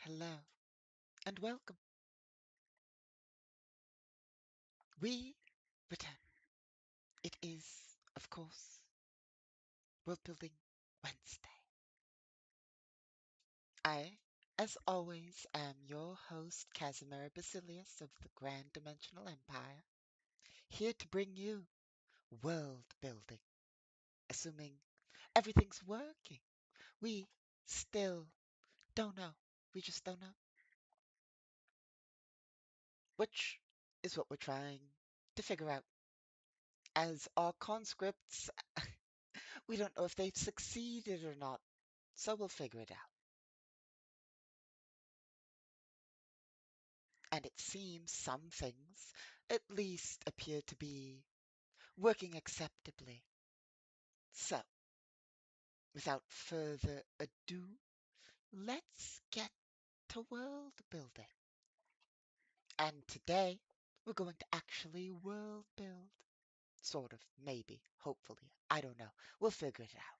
Hello and welcome. We return. It is, of course, Worldbuilding Wednesday. I, as always, am your host, Casimir Basilius of the Grand Dimensional Empire, here to bring you world building, assuming everything's working. We still don't know. We just don't know. Which is what we're trying to figure out. As our conscripts, we don't know if they've succeeded or not, so we'll figure it out. And it seems some things at least appear to be working acceptably. So, without further ado, let's get to world building. And today, we're going to actually world build. Sort of, maybe, hopefully. I don't know. We'll figure it out.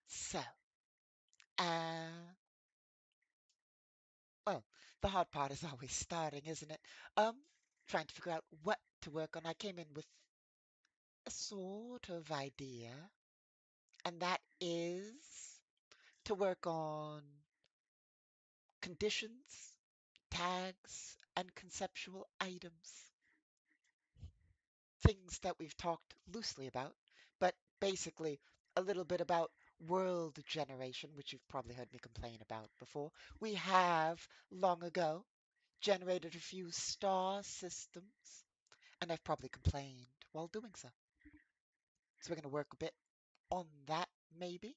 So, uh, well, the hard part is always starting, isn't it? Trying to figure out what to work on. I came in with a sort of idea, and that is to work on conditions, tags, and conceptual items. Things that we've talked loosely about, but basically a little bit about world generation, which you've probably heard me complain about before. We have long ago generated a few star systems, and I've probably complained while doing so. So we're going to work a bit on that, maybe.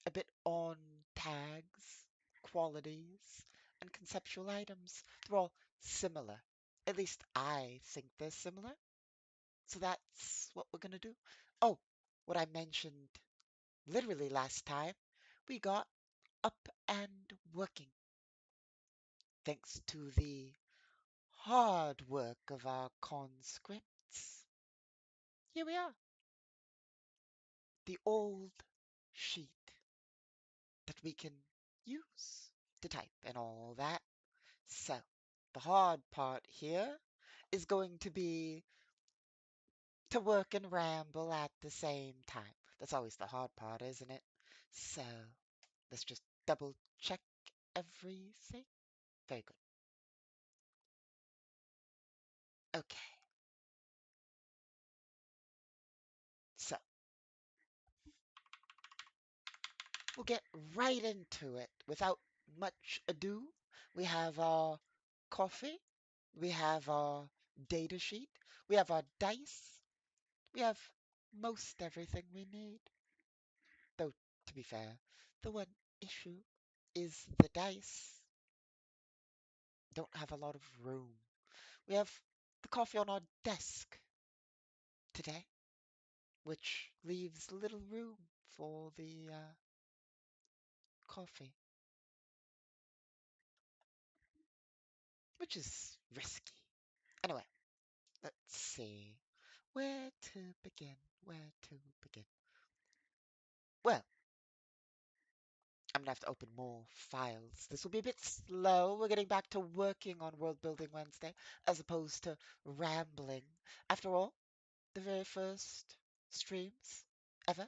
A bit on tags, qualities, and conceptual items. They're all similar. At least I think they're similar. So that's what we're going to do. Oh, what I mentioned literally last time, we got up and working. Thanks to the hard work of our conscripts. Here we are. The old sheet that we can use to type and all that. So the hard part here is going to be to work and ramble at the same time. That's always the hard part, isn't it? So let's just double check everything. Very good. Okay, so we'll get right into it without much ado. We have our coffee, we have our data sheet, we have our dice, we have most everything we need. Though, to be fair, the one issue is the dice don't have a lot of room. We have the coffee on our desk today, which leaves little room for the coffee, which is risky. Anyway, let's see. Where to begin? Where to begin? Well, I'm gonna have to open more files. This will be a bit slow. We're getting back to working on World Building Wednesday as opposed to rambling. After all, the very first streams ever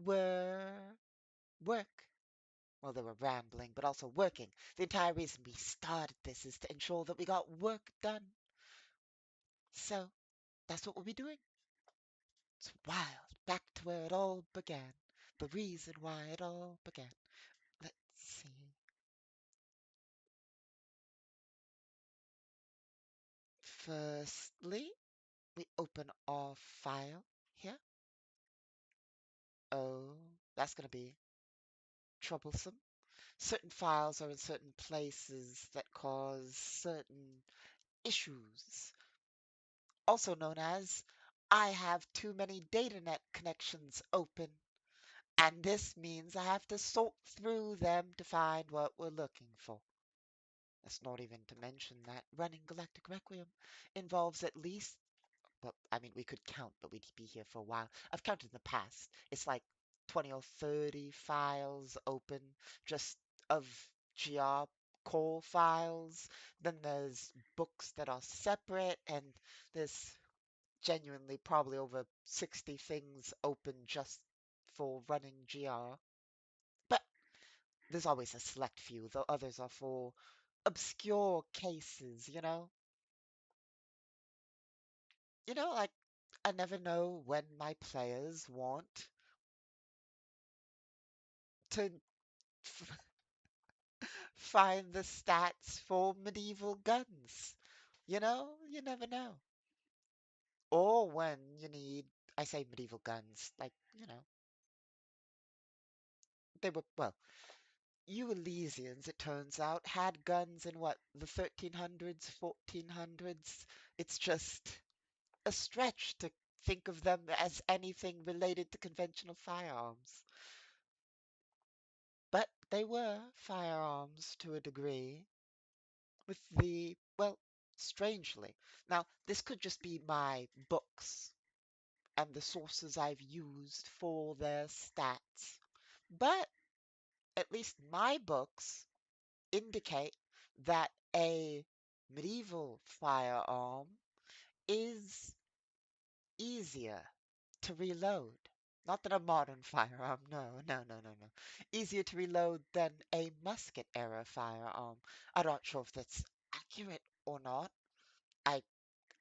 were work. Well, they were rambling, but also working. The entire reason we started this is to ensure that we got work done. So that's what we'll be doing. It's wild. Back to where it all began. The reason why it all began. Let's see. Firstly, we open our file here. Oh, that's going to be troublesome. Certain files are in certain places that cause certain issues, also known as I have too many datanet connections open, and this means I have to sort through them to find what we're looking for. That's not even to mention that running Galactic Requiem involves at least, well, I mean, we could count, but we'd be here for a while. I've counted in the past. It's like 20 or 30 files open just of GR core files. Then there's books that are separate, and there's genuinely probably over 60 things open just for running GR. But there's always a select few, the others are for obscure cases, you know? Like I never know when my players want to f find the stats for medieval guns. You never know. Or when you need, I say medieval guns, like, they were, well, you Elysians, it turns out, had guns in what, the 1300s, 1400s? It's just a stretch to think of them as anything related to conventional firearms. But they were firearms to a degree, with the, well, strangely. Now, this could just be my books and the sources I've used for their stats, but at least my books indicate that a medieval firearm is easier to reload. Not that a modern firearm, no, no, no, no, no. Easier to reload than a musket era firearm. I'm not sure if that's accurate or not. I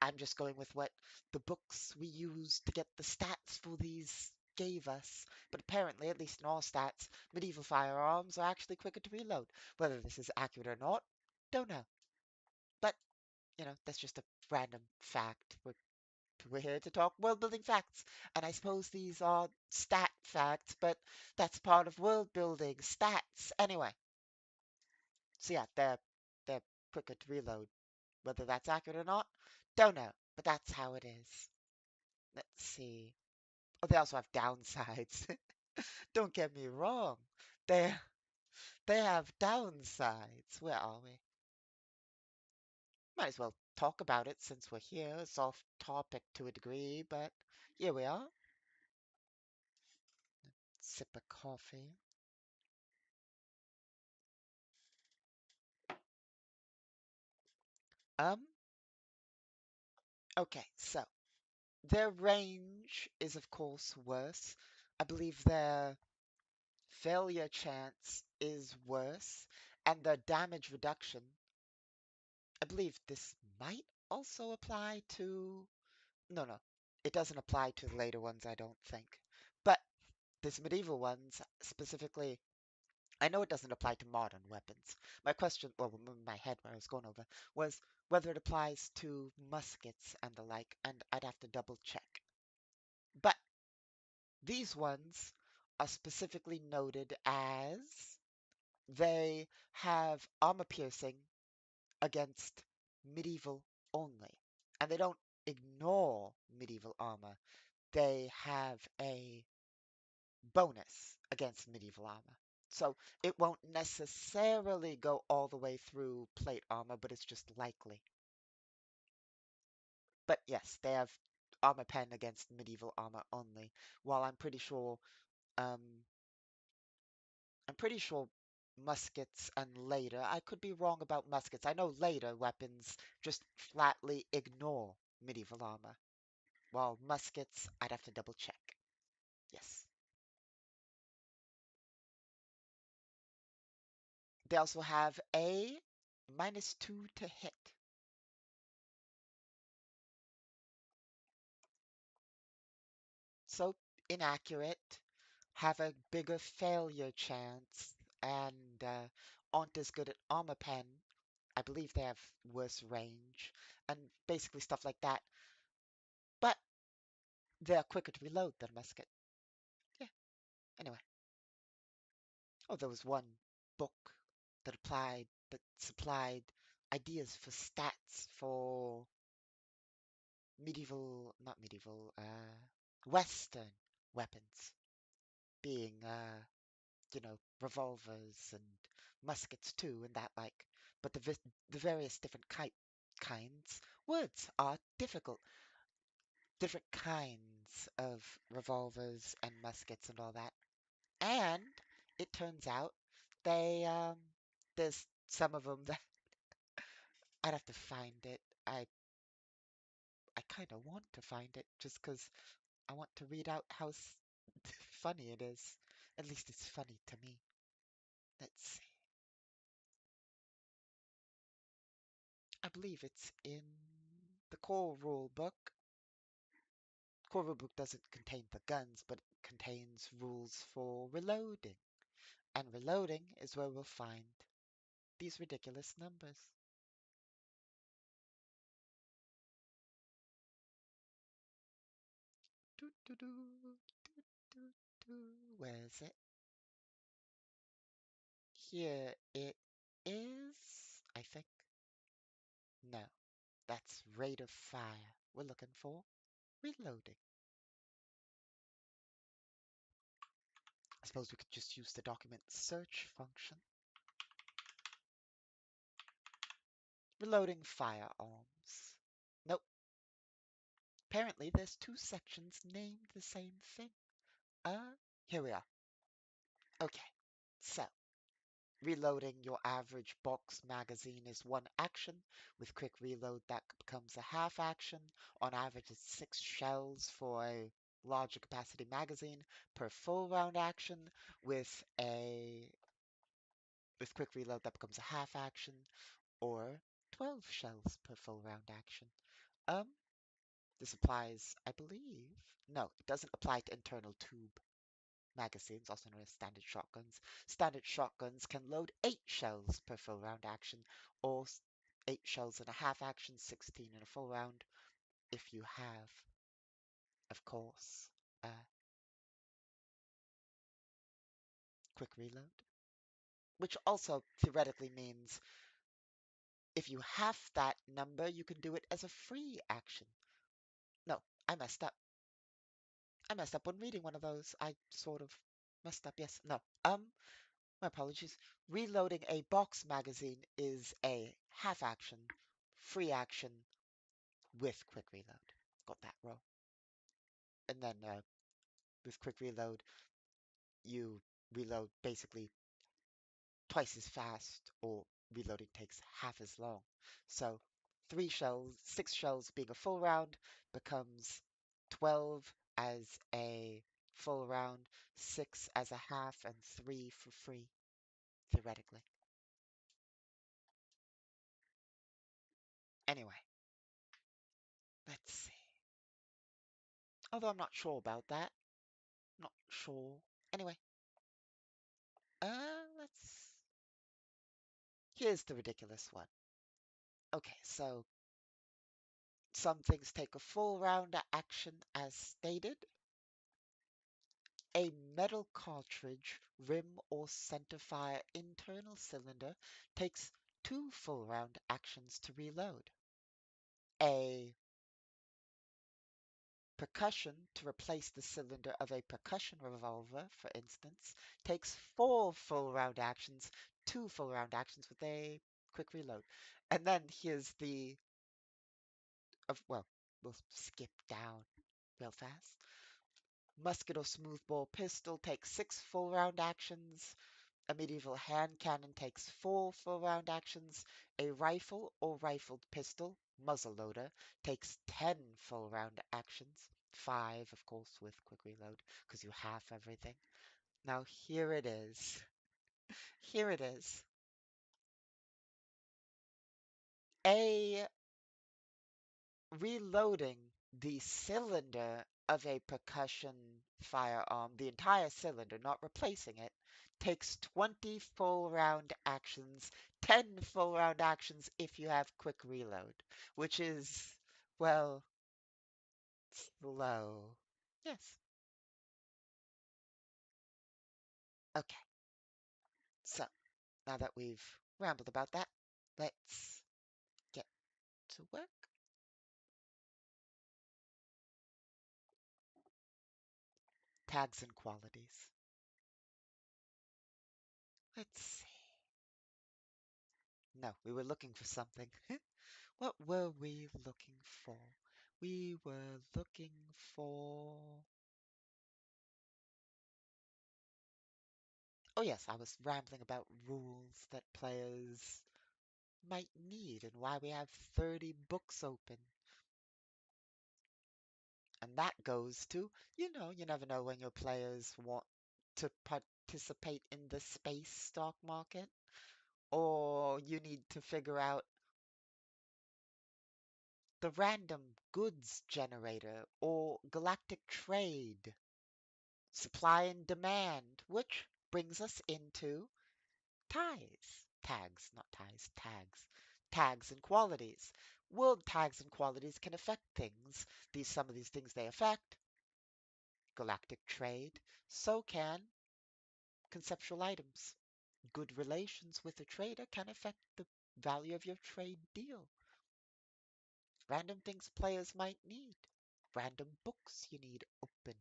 I'm just going with what the books we used to get the stats for these gave us. But apparently, at least in all stats, medieval firearms are actually quicker to reload. Whether this is accurate or not, don't know. But, that's just a random fact. We're here to talk world building facts. And I suppose these are stat facts, but that's part of world building, stats. Anyway, so yeah, they're quicker to reload. Whether that's accurate or not, don't know. But that's how it is. Let's see. Oh, they also have downsides. Don't get me wrong. They they have downsides. Where are we? Might as well talk about it since we're here. It's off topic to a degree, but here we are. Sip of coffee. Um, okay, so their range is of course worse. I believe their failure chance is worse, and their damage reduction, I believe this might also apply to. No, no, it doesn't apply to the later ones, I don't think. But this medieval ones specifically, I know it doesn't apply to modern weapons. My question, well, in my head when I was going over, was whether it applies to muskets and the like, and I'd have to double check. But these ones are specifically noted as they have armor piercing against medieval only. And they don't ignore medieval armor. They have a bonus against medieval armor. So it won't necessarily go all the way through plate armor, but it's just likely. But yes, they have armor pen against medieval armor only. While um, I'm pretty sure muskets and later, I could be wrong about muskets. I know later weapons just flatly ignore medieval armor, while muskets, I'd have to double check. Yes. They also have a -2 to hit. So inaccurate, have a bigger failure chance, and aren't as good at armor pen. I believe they have worse range, and basically stuff like that. But they're quicker to reload than a musket. Yeah, anyway. Oh, there was one book that supplied ideas for stats for not medieval, Western weapons, being, revolvers and muskets too, and that like. But the various different kinds, words are difficult. Different kinds of revolvers and muskets and all that. And it turns out they there's some of them that I'd have to find it. I kind of want to find it just because I want to read out how funny it is. At least it's funny to me. Let's see. I believe it's in the core rule book. Core rule book doesn't contain the guns, but it contains rules for reloading. And reloading is where we'll find these ridiculous numbers. Doo, doo, doo, doo, doo, doo. Where is it? Here it is, I think. No, that's rate of fire. We're looking for reloading. I suppose we could just use the document search function. Reloading firearms. Nope. Apparently there's two sections named the same thing. Uh, Here we are. Okay, so reloading your average box magazine is one action. With quick reload, that becomes a half action. On average, it's 6 shells for a larger capacity magazine per full round action. With a with quick reload, that becomes a half action, or 12 shells per full round action. Um, this applies, I believe. No, it doesn't apply to internal tube magazines, also known as standard shotguns. Standard shotguns can load 8 shells per full round action, or 8 shells in a half action, 16 in a full round, if you have, of course, quick reload. Which also theoretically means if you have that number, you can do it as a free action. No, I messed up. I messed up when reading one of those. I sort of messed up, yes. No. My apologies. Reloading a box magazine is a half action, free action with quick reload. Got that wrong. And then with quick reload, you reload basically twice as fast, or reloading takes half as long. So 3 shells, 6 shells being a full round becomes 12 as a full round, 6 as a half, and 3 for free, theoretically. Anyway, let's see. Although I'm not sure about that. Not sure. Anyway, let's. Here's the ridiculous one. Okay, so some things take a full round action as stated. A metal cartridge, rim or centerfire internal cylinder takes 2 full round actions to reload. A percussion to replace the cylinder of a percussion revolver, for instance, takes 4 full round actions, 2 full round actions with a quick reload. And then here's the, well, we'll skip down real fast. Musket or smoothbore pistol takes 6 full round actions. A medieval hand cannon takes 4 full round actions. A rifle or rifled pistol, muzzleloader, takes 10 full round actions. 5, of course, with quick reload, because you have everything. Now here it is. Here it is. A reloading the cylinder of a percussion firearm, the entire cylinder, not replacing it, takes 20 full-round actions, 10 full-round actions if you have quick reload, which is, well, slow. Yes. Okay. So now that we've rambled about that, let's get to work. Tags and qualities. Let's see. No, we were looking for something. What were we looking for? We were looking for... Oh yes, I was rambling about rules that players might need and why we have 30 books open. And that goes to, you never know when your players want to participate in the space stock market, or you need to figure out the random goods generator or galactic trade, supply and demand, which brings us into tags and qualities. World tags and qualities can affect things. Some of these things they affect galactic trade. So can conceptual items. Good relations with a trader can affect the value of your trade deal. Random things players might need. Random books you need open.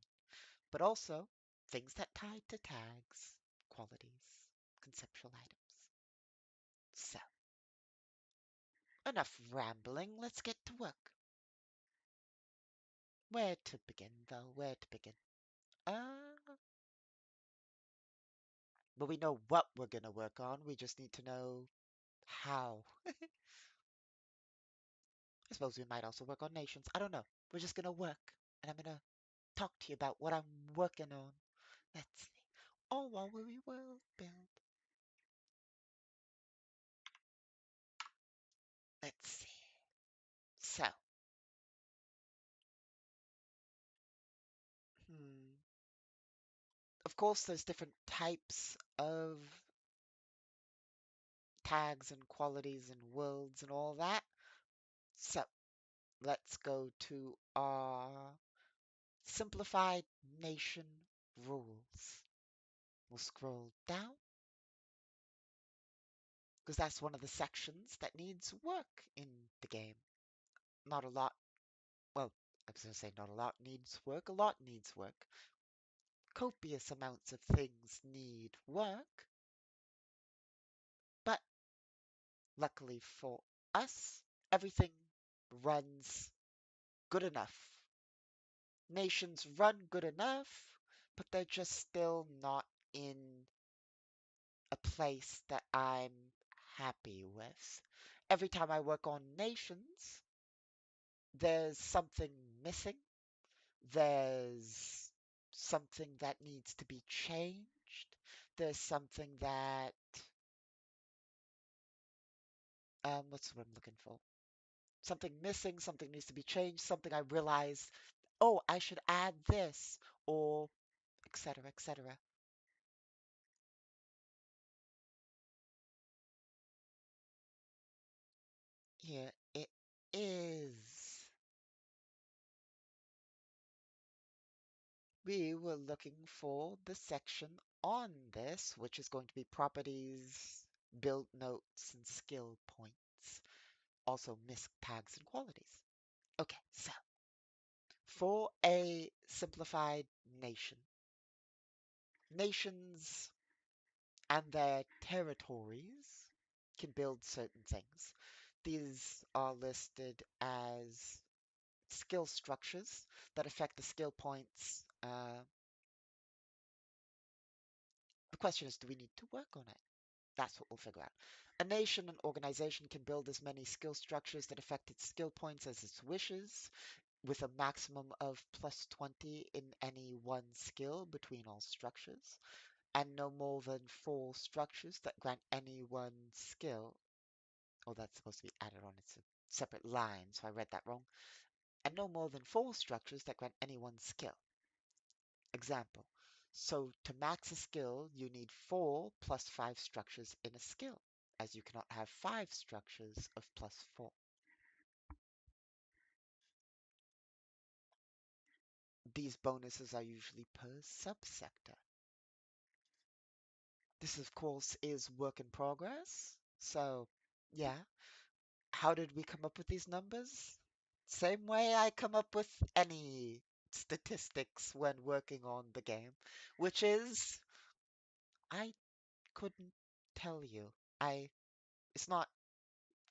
But also things that tie to tags, qualities, conceptual items. So, enough rambling, let's get to work. Where to begin, though? Where to begin? Uh, but we know what we're going to work on. We just need to know how. I suppose we might also work on nations. I don't know. We're just going to work. And I'm going to talk to you about what I'm working on. Let's see. All while we world build. Let's see. So, hmm. Of course, there's different types of tags and qualities and worlds and all that. So, let's go to our simplified nation rules. We'll scroll down because that's one of the sections that needs work in the game. Not a lot, well, I was going to say not a lot needs work, a lot needs work. Copious amounts of things need work, but luckily for us, everything runs good enough. Nations run good enough, but they're just still not in a place that I'm happy with. Every time I work on nations, there's something missing. There's something that needs to be changed. There's something that, what's what I'm looking for? Something missing, something needs to be changed, something I realized, oh, I should add this, or etc., etc. Here it is. we were looking for the section on this, which is going to be properties, build notes, and skill points. Also misc tags and qualities. Okay, so for a simplified nation, nations and their territories can build certain things. These are listed as skill structures that affect the skill points. The question is, do we need to work on it? That's what we'll figure out. A nation and organization can build as many skill structures that affect its skill points as it wishes, with a maximum of plus 20 in any one skill between all structures, and no more than 4 structures that grant any one skill. Oh, that's supposed to be added on. It's a separate line, so I read that wrong. And no more than 4 structures that grant any one skill. Example. So to max a skill, you need 4 plus 5 structures in a skill, as you cannot have 5 structures of plus 4. These bonuses are usually per subsector. This, of course, is work in progress. So, yeah. How did we come up with these numbers? Same way I come up with any statistics when working on the game, which is I couldn't tell you. It's not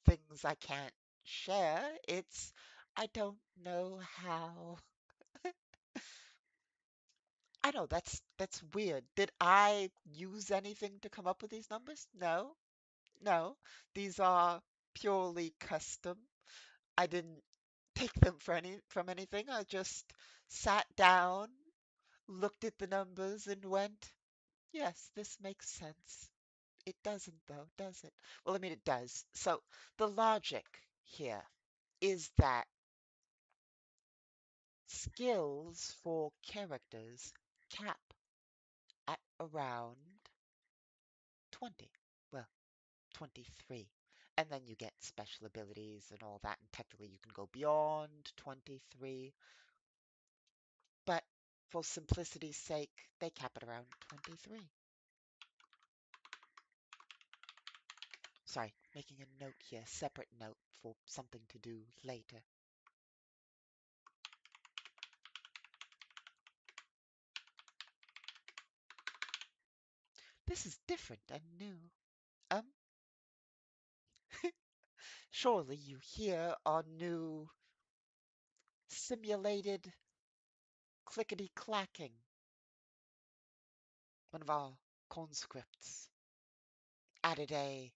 things I can't share. It's I don't know how. I know that's weird. Did I use anything to come up with these numbers? No. No. These are purely custom. I didn't take them from anything. I just sat down, looked at the numbers and went, "Yes, this makes sense." It doesn't though, does it? Well, I mean it does. So the logic here is that skills for characters cap at around 20. Well, 23. And then you get special abilities and all that, and technically you can go beyond 23. But for simplicity's sake, they cap it around 23. Sorry, making a note here, separate note for something to do later. This is different and new. Um, Surely you hear our new simulated clickety-clacking, one of our conscripts added a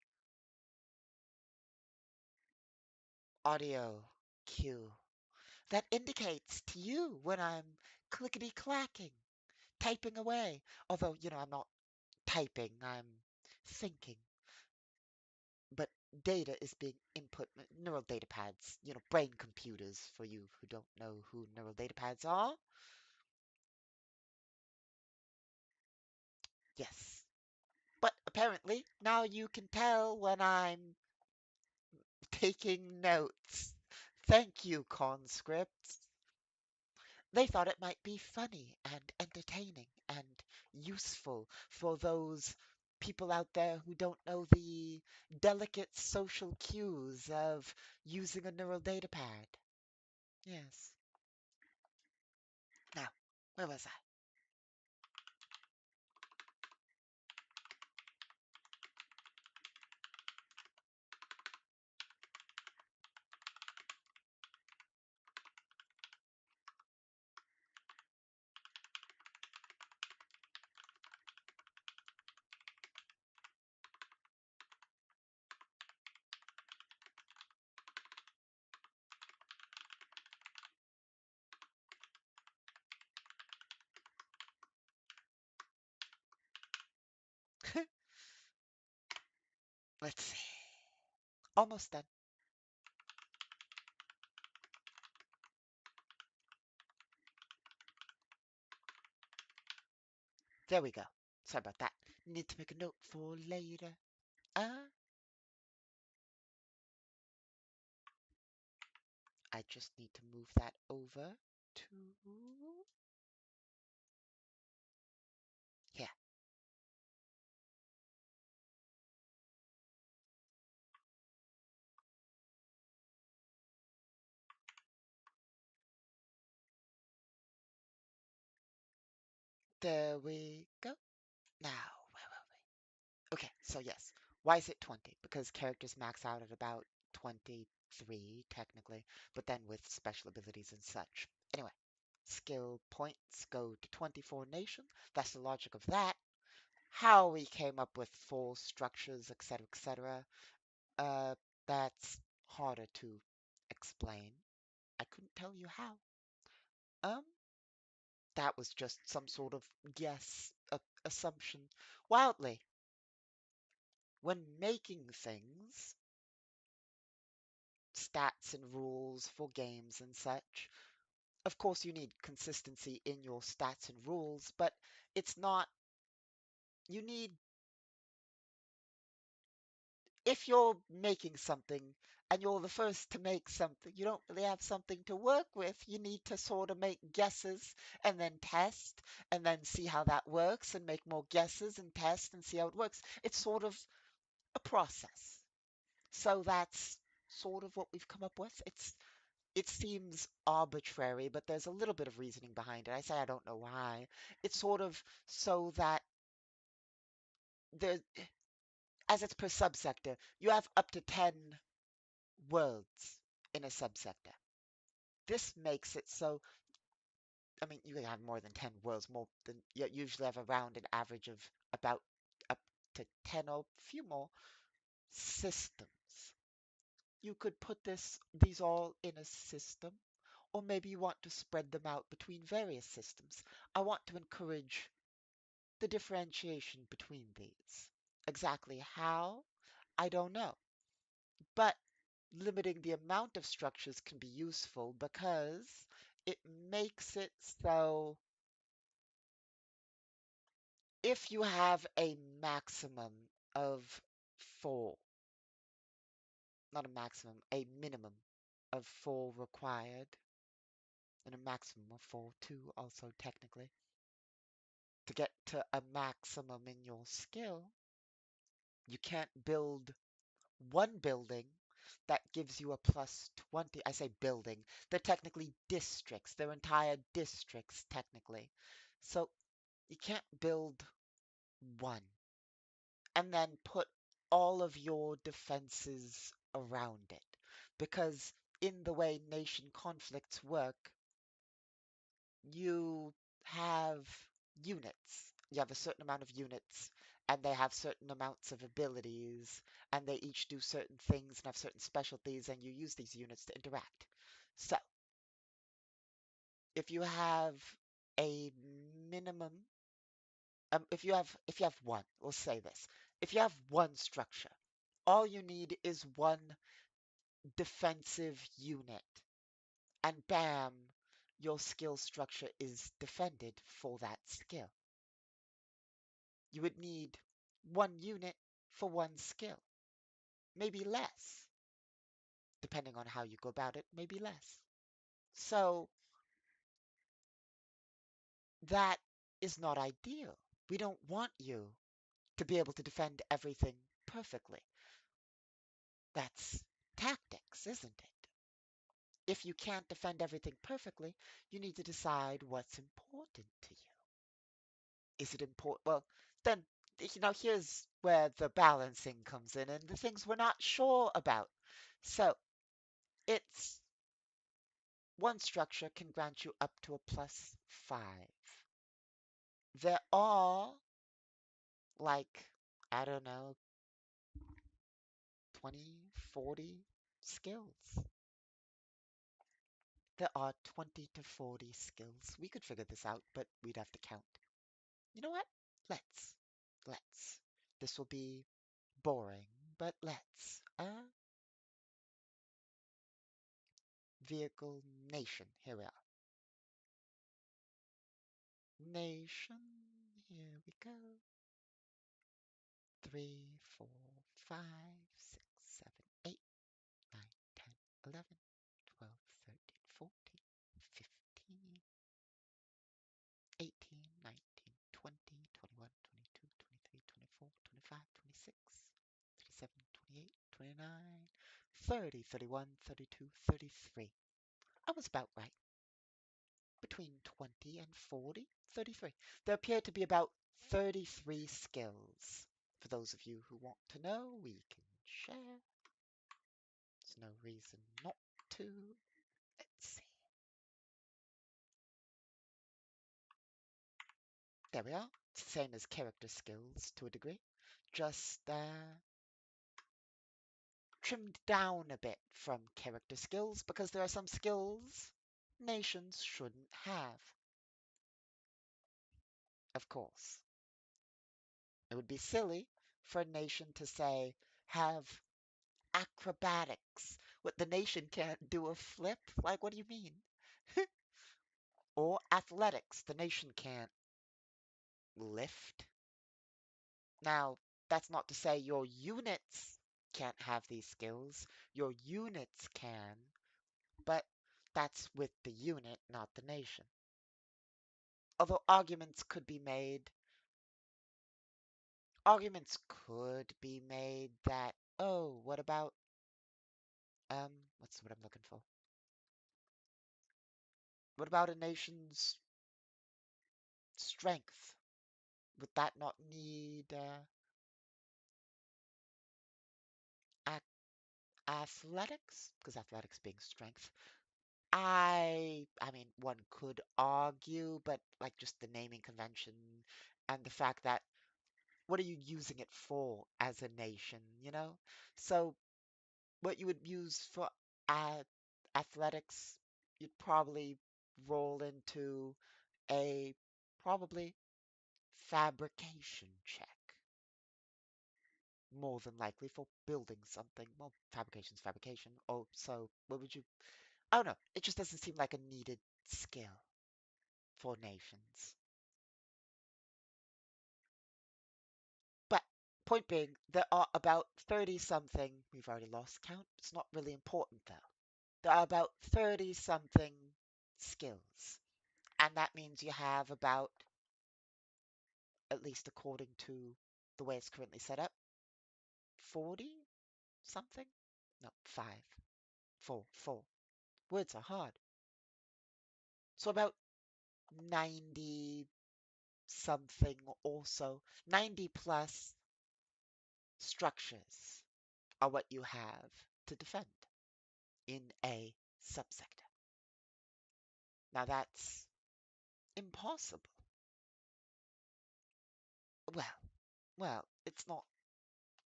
audio cue that indicates to you when I'm clickety-clacking, typing away. Although, I'm not typing, I'm thinking. But data is being input, neural data pads, brain computers for you who don't know who neural data pads are. Yes. But apparently now you can tell when I'm taking notes. Thank you, conscripts. They thought it might be funny and entertaining and useful for those people out there who don't know the delicate social cues of using a neural data pad. Yes. Now, where was I? Let's see. Almost done. There we go. Sorry about that. Need to make a note for later. Uh, I just need to move that over to There we go. Now, where were we? Okay, so yes. Why is it 20? Because characters max out at about 23, technically, but then with special abilities and such. Anyway, skill points go to 24 nation. That's the logic of that. How we came up with full structures, etc., etc., uh, that's harder to explain. I couldn't tell you how. Um, that was just some sort of guess, assumption. Wildly, when making things, stats and rules for games and such, of course you need consistency in your stats and rules, but it's not, you need, if you're making something and you're the first to make something, you don't really have something to work with. You need to sort of make guesses and then test and then see how that works and make more guesses and test and see how it works. It's sort of a process. So that's sort of what we've come up with. It seems arbitrary, but there's a little bit of reasoning behind it. I say I don't know why. It's sort of so that there, as it's per subsector, you have up to 10 worlds in a subsector. This makes it so, I mean, you can have more than 10 worlds, more than you usually have around an average of about up to 10 or a few more systems. You could put these all in a system, or maybe you want to spread them out between various systems. I want to encourage the differentiation between these. Exactly how? I don't know. But limiting the amount of structures can be useful because it makes it so if you have a maximum of four, not a maximum, a minimum of four required, and a maximum of four too, also technically, to get to a maximum in your skill, you can't build one building that gives you a plus 20. I say building. They're technically districts. They're entire districts, technically. So you can't build one and then put all of your defenses around it. Because in the way nation conflicts work, you have units. You have a certain amount of units, and they have certain amounts of abilities, and they each do certain things and have certain specialties, and you use these units to interact. So, if you have a minimum, if you have one, we'll say this. If you have one structure, all you need is one defensive unit, and bam, your skill structure is defended for that skill. You would need one unit for one skill, maybe less, depending on how you go about it, maybe less. So that is not ideal. We don't want you to be able to defend everything perfectly. That's tactics, isn't it? If you can't defend everything perfectly, you need to decide what's important to you. Is it important? Well, then, here's where the balancing comes in and the things we're not sure about. So, it's one structure can grant you up to a plus 5. There are, like, I don't know, 20, 40 skills. There are 20 to 40 skills. We could figure this out, but we'd have to count. You know what? Let's. Let's. This will be boring, but let's. Vehicle nation. Here we are. Nation. Here we go. 3, 4, 5, 6, 7, 8, 9, 10, 11, 12, 13, 14, 15, 18, 19, 20, 21, 22, 23, 24, 25, 26, 27, 28, 29, 30, 31, 32, 33. I was about right. between 20 and 40, 33. There appear to be about 33 skills. For those of you who want to know, we can share. There's no reason not to. Let's see. There we are. It's the same as character skills to a degree. Just trimmed down a bit from character skills because there are some skills nations shouldn't have. Of course. It would be silly for a nation to say, have acrobatics. What, the nation can't do a flip? Like, what do you mean? Or athletics. The nation can't lift. Now, that's not to say your units can't have these skills. Your units can, but that's with the unit, not the nation. Although arguments could be made that, oh, what about, what's what I'm looking for? What about a nation's strength? Would that not need ac athletics? Because athletics being strength. I mean, one could argue, but like just the naming convention and the fact that what are you using it for as a nation, you know? So what you would use for a athletics, you'd probably roll into a probably fabrication check. More than likely for building something. Well, fabrication's fabrication. Oh, so what would you? I don't know. It just doesn't seem like a needed skill for nations. But point being, there are about 30 something. We've already lost count. It's not really important though. There are about 30 something skills. And that means you have about, at least according to the way it's currently set up, 40 something? No, 5. 4. 4. Words are hard. So about 90 something also, 90 plus structures are what you have to defend in a subsector. Now that's impossible. Well, well, it's not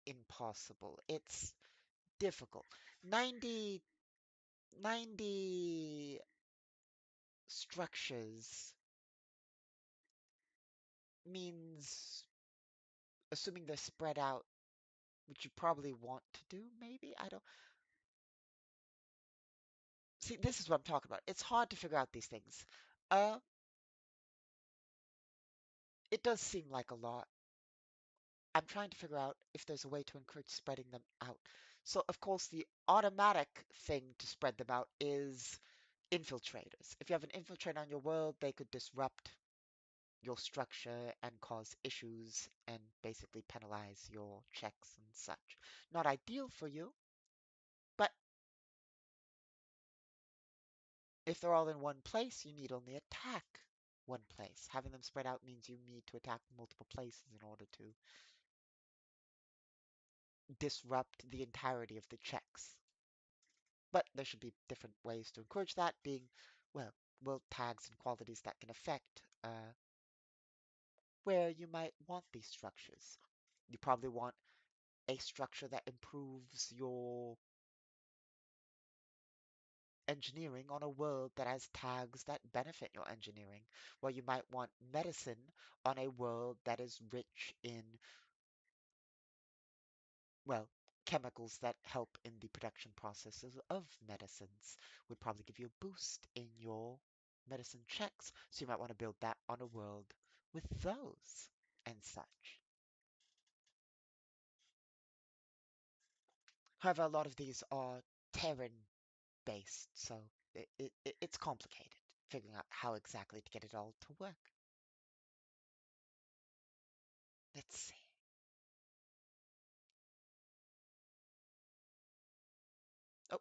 impossible. It's difficult. 90, 90 structures means, assuming they're spread out, which you probably want to do, maybe? I don't. See, this is what I'm talking about. It's hard to figure out these things. Uh, it does seem like a lot. I'm trying to figure out if there's a way to encourage spreading them out. So, of course, the automatic thing to spread them out is infiltrators. If you have an infiltrator on your world, they could disrupt your structure and cause issues and basically penalize your checks and such. Not ideal for you, but if they're all in one place, you need only attack one place. Having them spread out means you need to attack multiple places in order to disrupt the entirety of the checks. But there should be different ways to encourage that, being, well, world tags and qualities that can affect where you might want these structures. You probably want a structure that improves your engineering on a world that has tags that benefit your engineering, while you might want medicine on a world that is rich in, well, chemicals that help in the production processes of medicines would probably give you a boost in your medicine checks. So you might want to build that on a world with those and such. However, a lot of these are Terran based, so it's complicated figuring out how exactly to get it all to work. Let's see. Oh,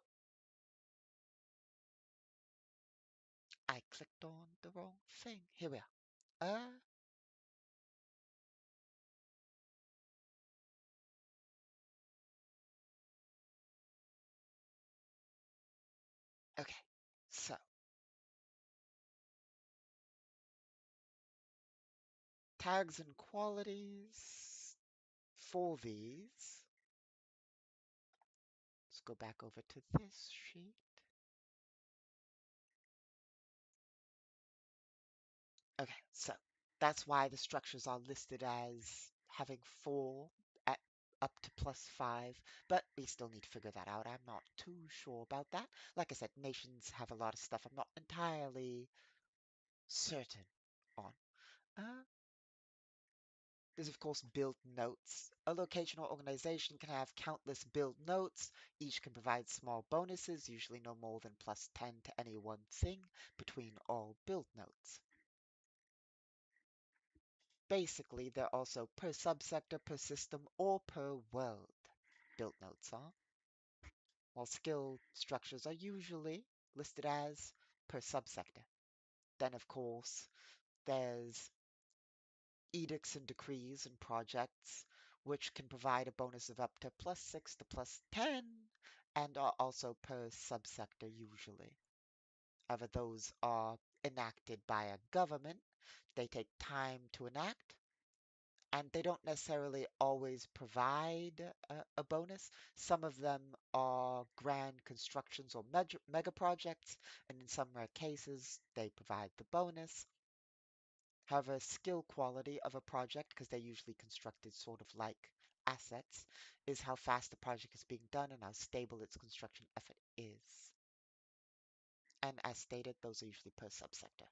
I clicked on the wrong thing. Here we are. Okay. So, tags and qualities for these. Let's go back over to this sheet. Okay, so that's why the structures are listed as having 4 at up to +5, but we still need to figure that out. I'm not too sure about that. Like I said, nations have a lot of stuff I'm not entirely certain on. Uh, there's of course build notes. A location or organization can have countless build notes. Each can provide small bonuses, usually no more than +10 to any one thing between all build notes. Basically, they're also per subsector, per system, or per world. Build notes are, while skill structures are usually listed as per subsector. Then, of course, there's edicts and decrees and projects, which can provide a bonus of up to +6 to +10, and are also per subsector usually. However, those are enacted by a government. They take time to enact, and they don't necessarily always provide a bonus. Some of them are grand constructions or mega projects, and in some rare cases, they provide the bonus. However, skill quality of a project, because they're usually constructed sort of like assets, is how fast the project is being done and how stable its construction effort is. And as stated, those are usually per subsector.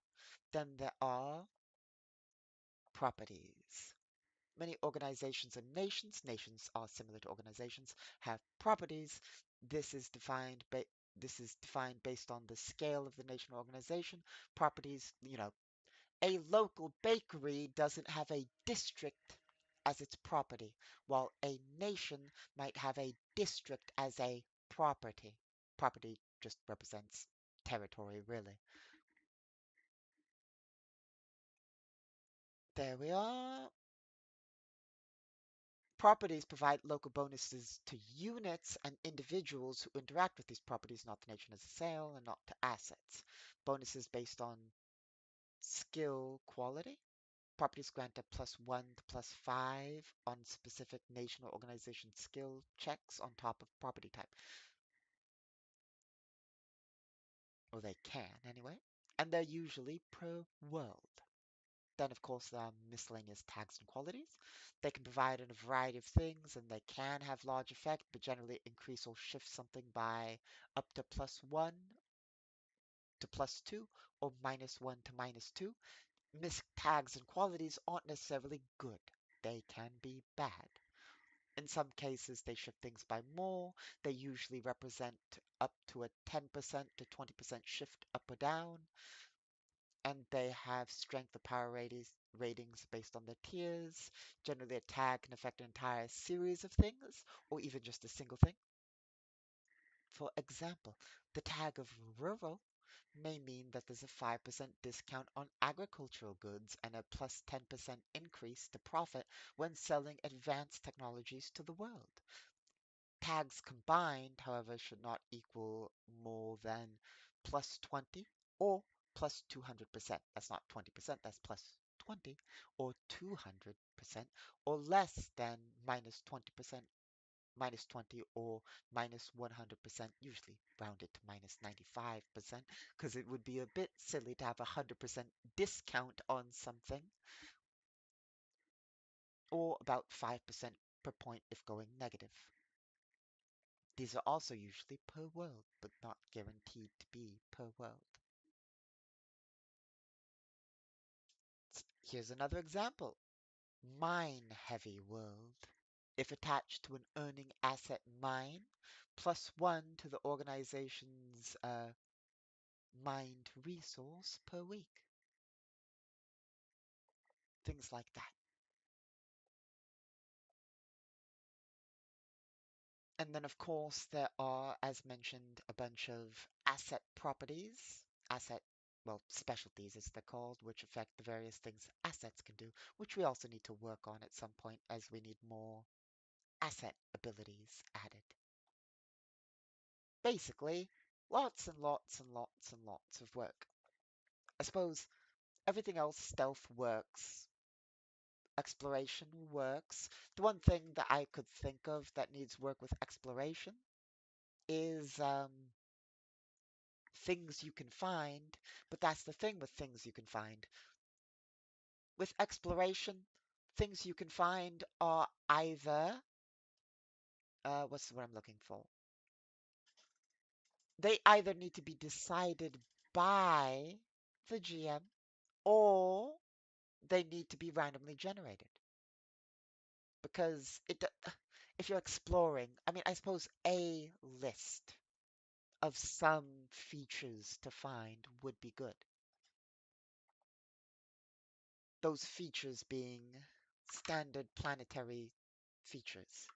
Then there are properties. Many organizations and nations are similar to organizations, have properties. This is defined ba this is defined based on the scale of the nation or organization. Properties, a local bakery doesn't have a district as its property, while a nation might have a district as a property. Property just represents territory, really. There we are. Properties provide local bonuses to units and individuals who interact with these properties, not the nation as a sale, and not to assets. Bonuses based on skill quality. Properties grant a +1 to +5 on specific nation or organization skill checks on top of property type. Or they can, anyway. And they're usually per world. Then, of course, there are miscellaneous tags and qualities. They can provide in a variety of things, and they can have large effect, but generally increase or shift something by up to +1 to +2 or -1 to -2. Mis tags and qualities aren't necessarily good. They can be bad. In some cases, they shift things by more. They usually represent up to a 10% to 20% shift up or down, and they have strength or power ratings based on their tiers. Generally, a tag can affect an entire series of things, or even just a single thing. For example, the tag of rural may mean that there's a 5% discount on agricultural goods and a plus 10% increase to profit when selling advanced technologies to the world. Tags combined, however, should not equal more than plus 20 or plus 200%. That's not 20%, that's plus 20 or 200%, or less than minus 20%, minus 20 or minus 100%, usually rounded to minus 95%, because it would be a bit silly to have a 100% discount on something, or about 5% per point if going negative. These are also usually per world, but not guaranteed to be per world. Here's another example. Mine-heavy world. If attached to an earning asset mine, +1 to the organization's mined resource per week. Things like that. And then, of course, there are, as mentioned, a bunch of asset properties, asset well, specialties as they're called, which affect the various things assets can do, which we also need to work on at some point as we need more asset abilities added. Basically, lots and lots and lots and lots of work. I suppose everything else, stealth works, exploration works. The one thing that I could think of that needs work with exploration is things you can find, but that's the thing with things you can find. With exploration, things you can find are either, what's the word I'm looking for? They either need to be decided by the GM or they need to be randomly generated. Because if you're exploring, I mean, I suppose a list of some features to find would be good. Those features being standard planetary features.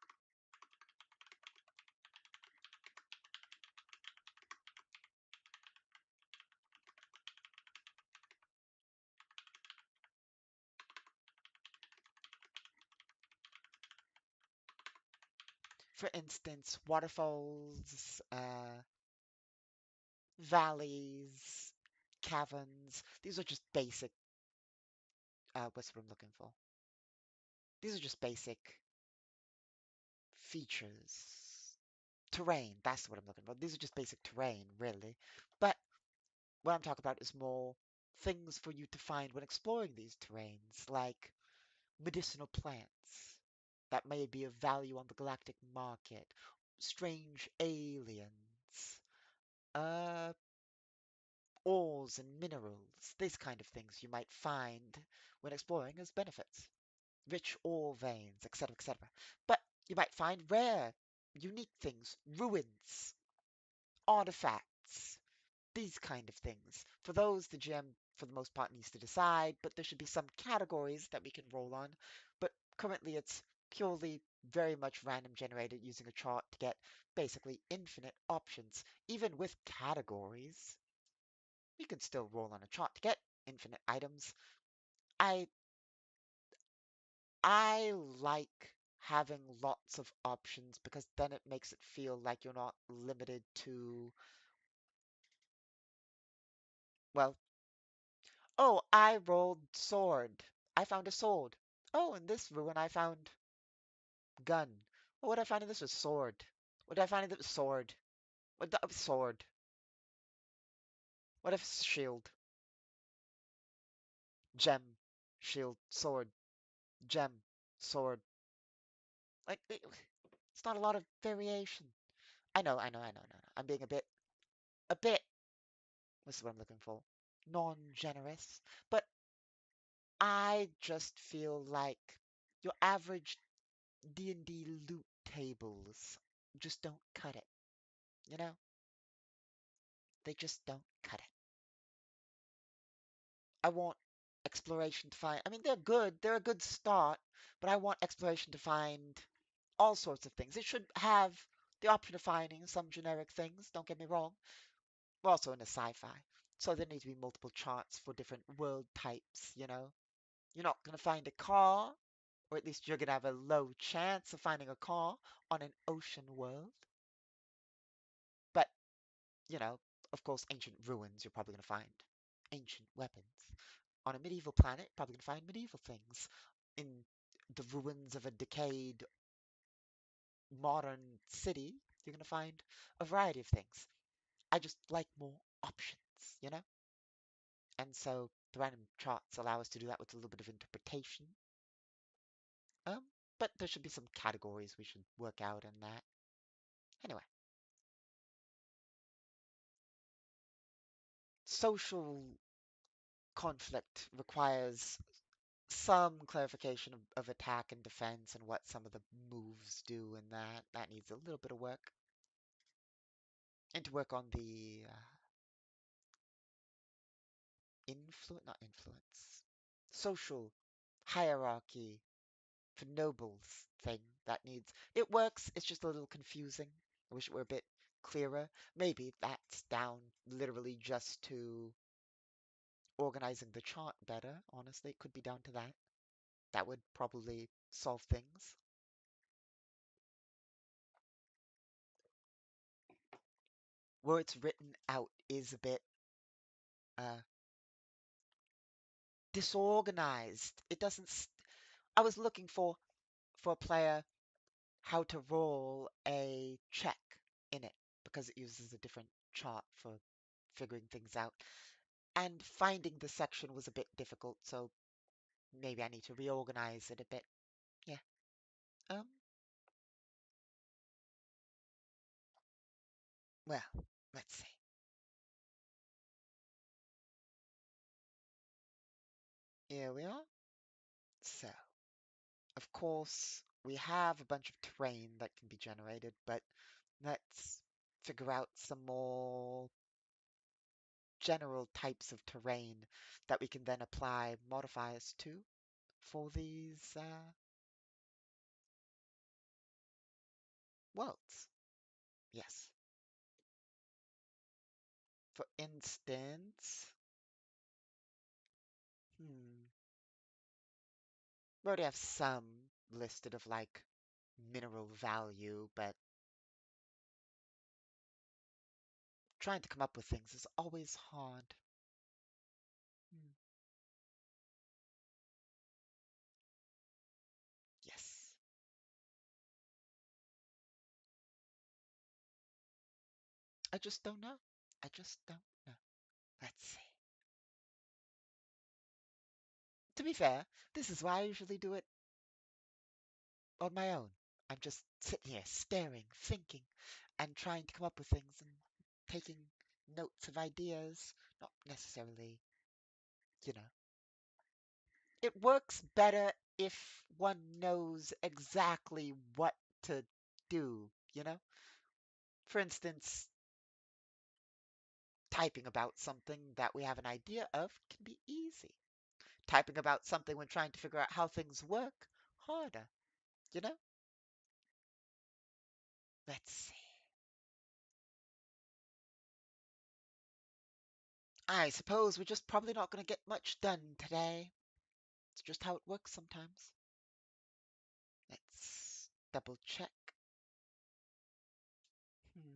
For instance, waterfalls, valleys, caverns. These are just basic, what's what I'm looking for? These are just basic features. Terrain, that's what I'm looking for. These are just basic terrain, really. But what I'm talking about is more things for you to find when exploring these terrains, like medicinal plants that may be of value on the galactic market, strange aliens, uh, ores and minerals, these kind of things you might find when exploring as benefits. Rich ore veins, etc., etc. But you might find rare, unique things, ruins, artifacts, these kind of things. For those, the GM, for the most part, needs to decide, but there should be some categories that we can roll on. But currently, it's purely very much random generated using a chart to get basically infinite options. Even with categories, you can still roll on a chart to get infinite items. I I like having lots of options because then it makes it feel like you're not limited to, well, oh, I rolled sword. I found a sword. Oh, in this ruin I found gun. Oh, what did I find in this was sword. What did I find in this was sword? What that was sword? What if shield? Gem, shield, sword, gem, sword. Like it's not a lot of variation. I know. I'm being a bit. What's the word I'm looking for? Non-generous. But I just feel like your average D&D loot tables just don't cut it. You know? They just don't cut it. I want exploration to find, I mean, they're good. They're a good start, but I want exploration to find all sorts of things. It should have the option of finding some generic things, don't get me wrong. We're also in a sci-fi, so there need to be multiple charts for different world types, you know? You're not going to find a car, or at least you're going to have a low chance of finding a car on an ocean world. But, you know, of course, ancient ruins, you're probably going to find ancient weapons. On a medieval planet, probably going to find medieval things. In the ruins of a decayed modern city, you're going to find a variety of things. I just like more options, you know? And so the random charts allow us to do that with a little bit of interpretation. But there should be some categories we should work out in that. Anyway, social conflict requires some clarification of attack and defense and what some of the moves do and that needs a little bit of work. And to work on the not influence, social hierarchy for nobles thing that needs, it works, it's just a little confusing. I wish it were a bit clearer. Maybe that's down literally just to organizing the chart better. Honestly, it could be down to that. That would probably solve things. Where it's written out is a bit uh, disorganized. It doesn't. I was looking for a player how to roll a check in it because it uses a different chart for figuring things out. And finding the section was a bit difficult, so maybe I need to reorganize it a bit. Yeah. Um, well, let's see. Here we are. So, of course, we have a bunch of terrain that can be generated, but let's figure out some more general types of terrain that we can then apply modifiers to for these worlds. Yes. For instance, we already have some listed of like mineral value, but trying to come up with things is always hard. Hmm. Yes. I just don't know. I just don't know. Let's see. To be fair, this is why I usually do it on my own. I'm just sitting here staring, thinking, and trying to come up with things and taking notes of ideas. Not necessarily, you know. It works better if one knows exactly what to do, you know? For instance, typing about something that we have an idea of can be easy. Typing about something when trying to figure out how things work, harder, you know? Let's see. I suppose we're just probably not going to get much done today. It's just how it works sometimes. Let's double check. Hmm.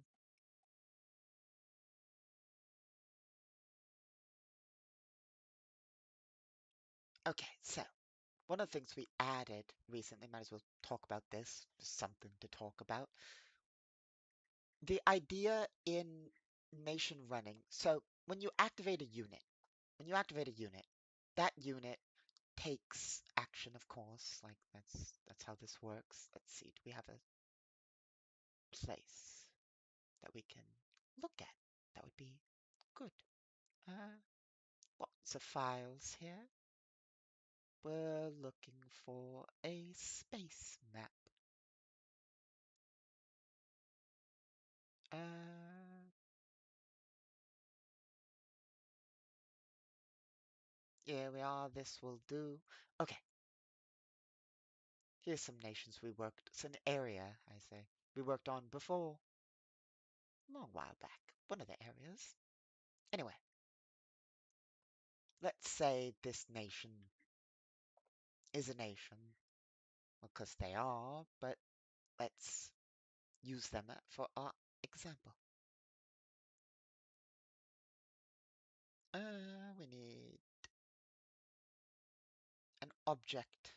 Okay, so one of the things we added recently, might as well talk about this, there's something to talk about. The idea in nation running, so when you activate a unit, that unit takes action, of course, like that's how this works. Let's see, do we have a place that we can look at? That would be good. Uh, Lots of files here. We're looking for a space map. Uh, Here we are. This will do. Okay, here's some nations we worked. It's an area, I say, we worked on before, a long while back. One of the areas. Anyway, let's say this nation is a nation, because they are, but let's use them for our example. We need an object.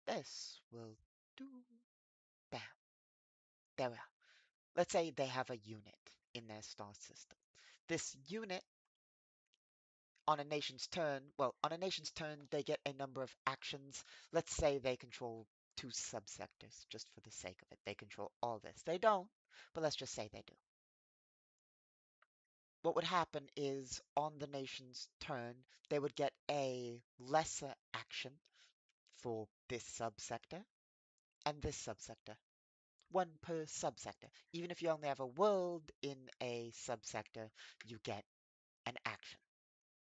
This will do. Bam. There we are. Let's say they have a unit in their star system. This unit on a nation's turn, well, on a nation's turn, they get a number of actions. Let's say they control two subsectors, just for the sake of it. They control all this. They don't, but let's just say they do. What would happen is on the nation's turn, they would get a lesser action for this subsector and this subsector. One per subsector. Even if you only have a world in a subsector, you get an action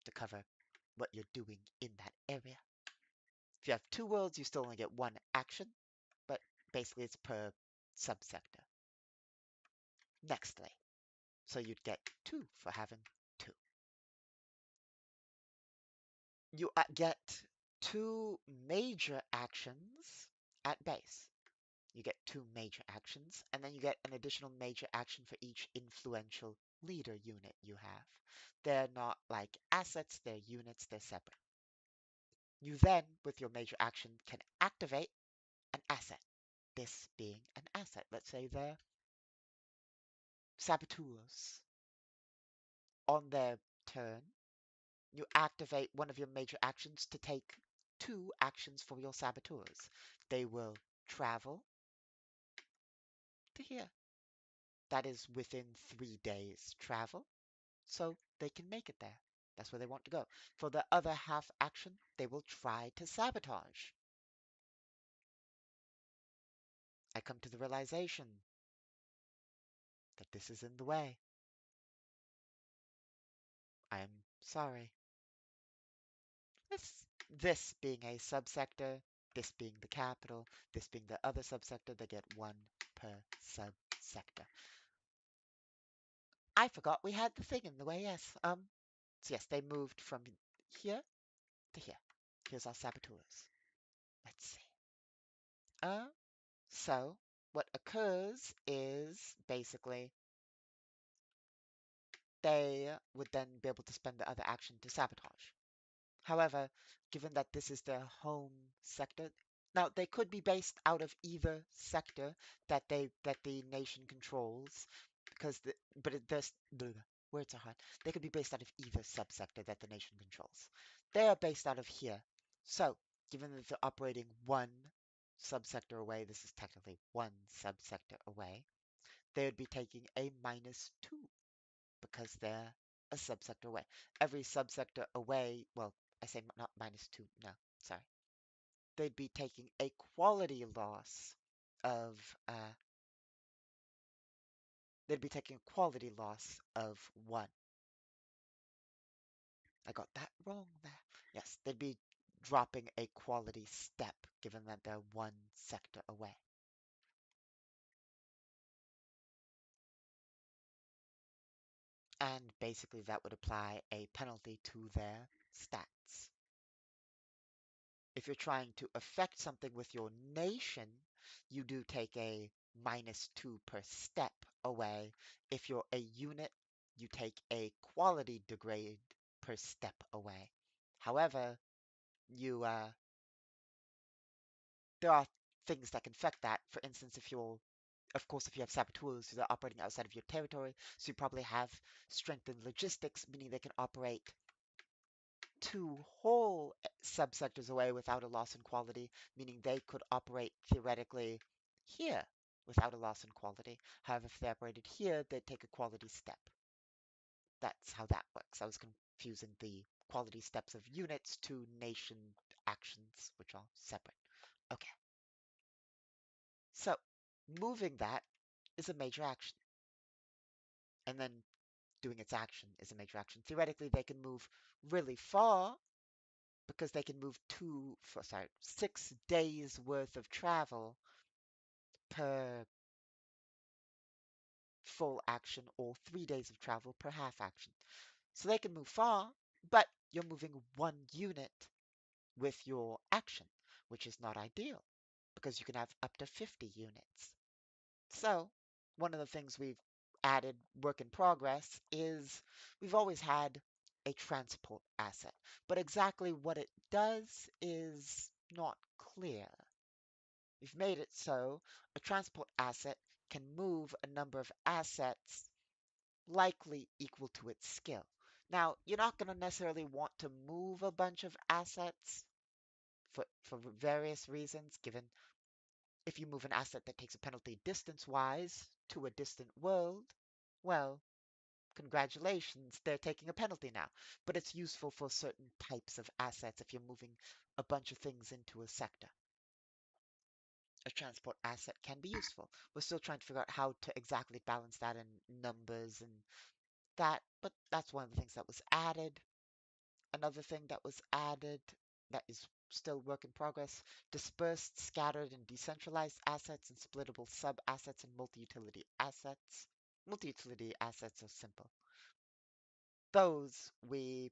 to cover what you're doing in that area. If you have two worlds, you still only get one action, but basically it's per subsector. Nextly, so you'd get two for having two. You get two major actions at base. You get two major actions, and then you get an additional major action for each influential leader unit you have. They're not like assets, they're units, they're separate. You then, with your major action, can activate an asset. This being an asset. Let's say they're saboteurs. On their turn, you activate one of your major actions to take two actions for your saboteurs. They will travel to here. That is within 3 days travel, so they can make it there. That's where they want to go. For the other half action, they will try to sabotage. I come to the realization that this is in the way. I am sorry. This being a subsector, this being the capital, this being the other subsector, they get one per subsector. I forgot we had the thing in the way, yes. So yes, they moved from here to here. Here's our saboteurs. Let's see. Uh, so what occurs is basically they would then be able to spend the other action to sabotage. However, given that this is their home sector, now they could be based out of either sector that the nation controls, because but the words are hard. They could be based out of either subsector that the nation controls. They are based out of here. So, given that they're operating one subsector away, this is technically one subsector away, they would be taking a -2 because they're a subsector away. Every subsector away, well, I say not -2, no, sorry. They'd be taking a quality loss of, they'd be taking a quality loss of 1. I got that wrong there. Yes, they'd be dropping a quality step given that they're one sector away. And basically that would apply a penalty to their stats. If you're trying to affect something with your nation, you do take a -2 per step away. If you're a unit, you take a quality degrade per step away. However, you there are things that can affect that. For instance, of course, if you have saboteurs who are operating outside of your territory, so you probably have strengthened logistics, meaning they can operate two whole subsectors away without a loss in quality, meaning they could operate theoretically here without a loss in quality. However, if they operated here, they'd take a quality step. That's how that works. I was confusing the quality steps of units to nation actions, which are separate. Okay, so moving that is a major action, and then doing its action is a major action. Theoretically, they can move really far because they can move 6 days worth of travel per full action or 3 days of travel per half action. So they can move far, but you're moving one unit with your action, which is not ideal because you can have up to 50 units. So one of the things we've added work in progress is we've always had a transport asset, but exactly what it does is not clear. We've made it so a transport asset can move a number of assets likely equal to its skill. Now, you're not going to necessarily want to move a bunch of assets for various reasons, given if you move an asset that takes a penalty distance-wise to a distant world, well, congratulations, they're taking a penalty now. But it's useful for certain types of assets if you're moving a bunch of things into a sector. A transport asset can be useful. We're still trying to figure out how to exactly balance that in numbers and that, but that's one of the things that was added. Another thing that was added that is still work in progress, dispersed, scattered, and decentralized assets and splittable sub-assets and multi-utility assets. Multi-utility assets are simple. Those we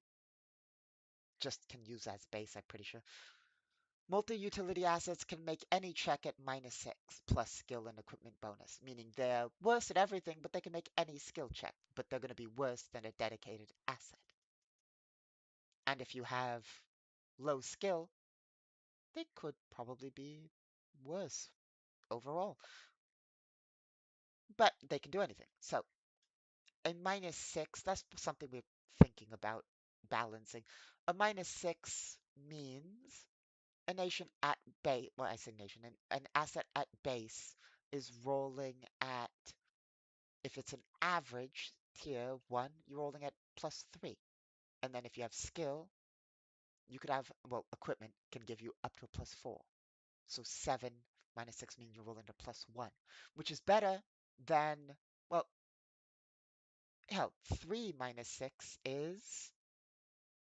just can use as base, I'm pretty sure. Multi-utility assets can make any check at -6 plus skill and equipment bonus, meaning they're worse at everything, but they can make any skill check, but they're going to be worse than a dedicated asset. And if you have low skill, they could probably be worse overall, but they can do anything. So a -6, that's something we're thinking about balancing. A -6 means a nation at base, well, I say nation, an asset at base is rolling at, if it's an average tier 1, you're rolling at +3. And then if you have skill, you could have, well, equipment can give you up to a +4. So 7 -6 means you're rolling to +1, which is better than, well, hell, 3 -6 is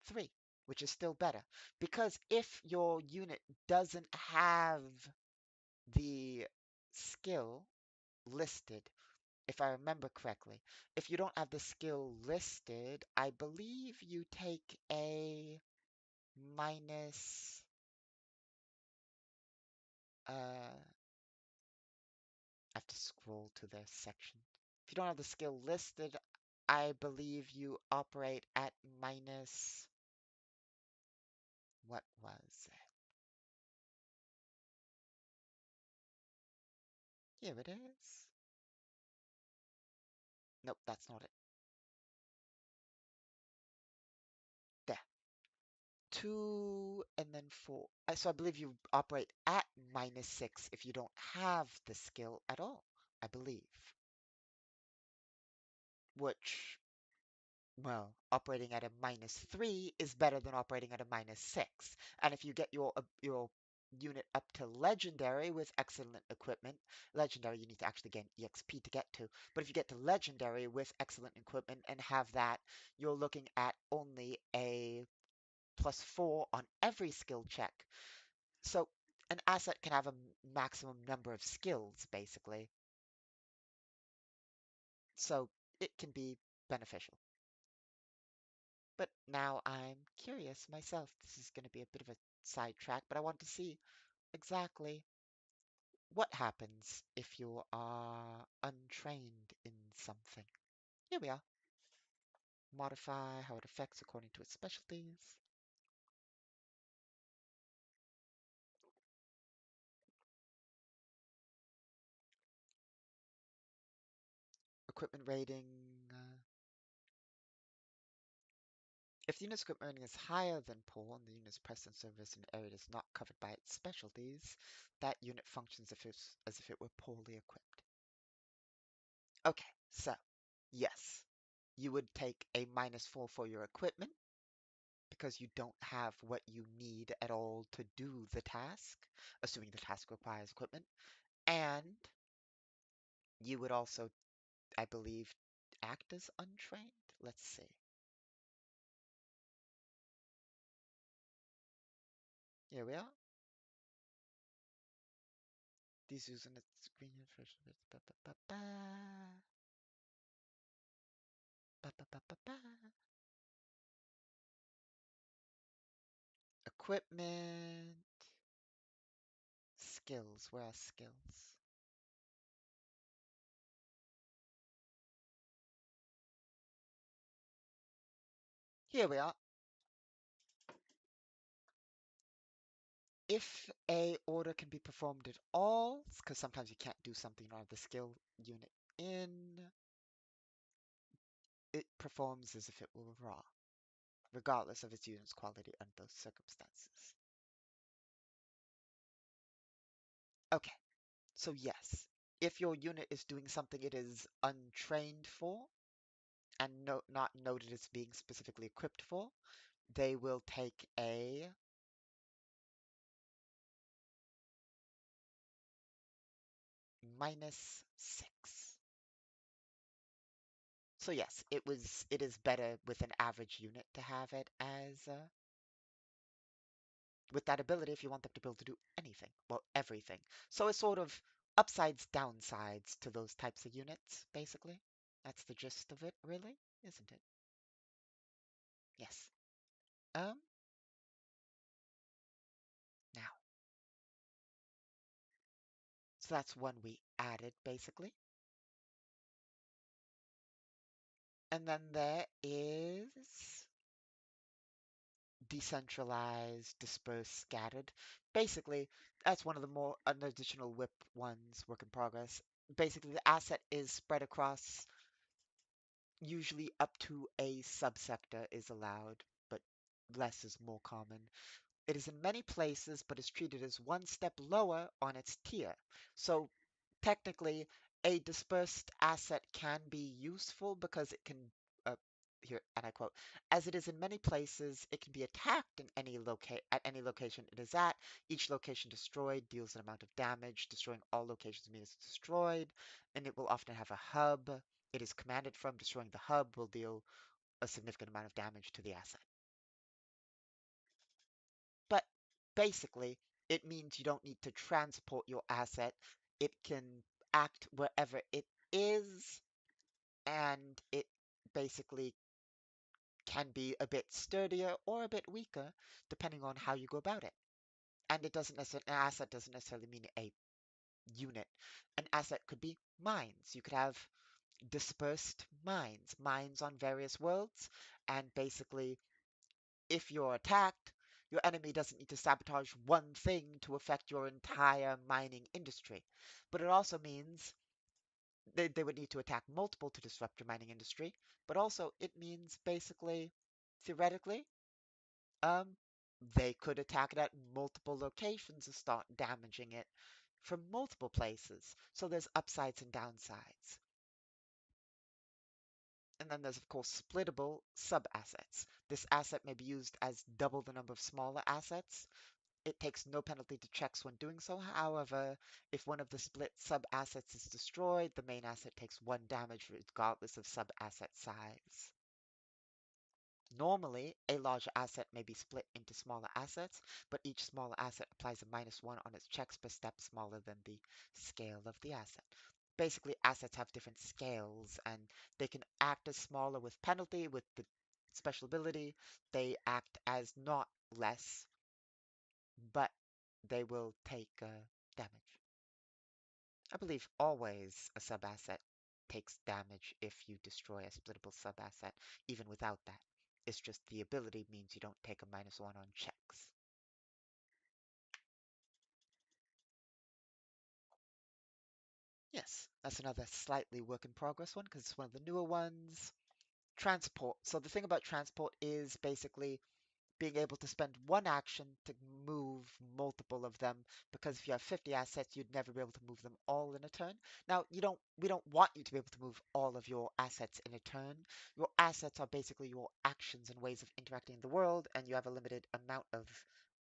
3, which is still better. Because if your unit doesn't have the skill listed, if I remember correctly, if you don't have the skill listed, I believe you take a minus, I have to scroll to the section. If you don't have the skill listed, I believe you operate at minus, what was it? Here it is. Nope, that's not it. There. 2 and then 4. So I believe you operate at -6 if you don't have the skill at all, I believe. Which, well, operating at a -3 is better than operating at a -6. And if you get your unit up to legendary with excellent equipment, legendary you need to actually gain EXP to get to. But if you get to legendary with excellent equipment and have that, you're looking at only a +4 on every skill check. So an asset can have a maximum number of skills, basically. So it can be beneficial. But now I'm curious myself. This is going to be a bit of a sidetrack, but I want to see exactly what happens if you are untrained in something. Here we are. Modify how it affects according to its specialties. Equipment rating. If the unit's equipment rating is higher than poor and the unit's presence service in an area is not covered by its specialties, that unit functions as if it were poorly equipped. Okay, so yes, you would take a -4 for your equipment because you don't have what you need at all to do the task, assuming the task requires equipment. And you would also, I believe, act as untrained. Let's see. Here we are. These using its green first. Equipment. Skills. Where are skills? Here we are. If a order can be performed at all, because sometimes you can't do something out of the skill unit in, it performs as if it were raw, regardless of its unit's quality under those circumstances. Okay, so yes, if your unit is doing something it is untrained for and not noted as being specifically equipped for, they will take a -6. So yes, it is better with an average unit to have it as with that ability if you want them to be able to do anything, well, everything. So it's sort of upsides, downsides to those types of units, basically. That's the gist of it, really, isn't it? Yes. that's one we added basically. And then there is decentralized, dispersed, scattered. Basically, that's one of the more an additional whip ones, work in progress. Basically, the asset is spread across, usually up to a subsector is allowed, but less is more common. It is in many places, but is treated as one step lower on its tier. So technically, a dispersed asset can be useful because it can, uh, here, and I quote, as it is in many places, it can be attacked in at any location it is at. Each location destroyed deals an amount of damage. Destroying all locations means it's destroyed, and it will often have a hub. It is commanded from. Destroying the hub will deal a significant amount of damage to the asset. But basically, it means you don't need to transport your asset. It can act wherever it is, and it basically can be a bit sturdier or a bit weaker, depending on how you go about it. And it doesn't necessarily, an asset doesn't necessarily mean a unit. An asset could be mines. You could have dispersed mines, mines on various worlds, and basically if you're attacked, your enemy doesn't need to sabotage one thing to affect your entire mining industry. But it also means they would need to attack multiple to disrupt your mining industry. But also, it means basically, theoretically, um, they could attack it at multiple locations and start damaging it from multiple places. So there's upsides and downsides. And then there's, of course, splittable sub-assets. This asset may be used as double the number of smaller assets. It takes no penalty to checks when doing so. However, if one of the split sub-assets is destroyed, the main asset takes one damage regardless of sub-asset size. Normally, a larger asset may be split into smaller assets, but each smaller asset applies a -1 on its checks per step smaller than the scale of the asset. Basically, assets have different scales, and they can act as smaller with penalty. With the special ability, they act as not less, but they will take damage. I believe always a sub-asset takes damage if you destroy a splittable sub-asset, even without that. It's just the ability means you don't take a -1 on checks. Yes, that's another slightly work in progress one because it's one of the newer ones. Transport. So the thing about transport is basically being able to spend one action to move multiple of them, because if you have 50 assets, you'd never be able to move them all in a turn. Now, we don't want you to be able to move all of your assets in a turn. Your assets are basically your actions and ways of interacting in the world, and you have a limited amount of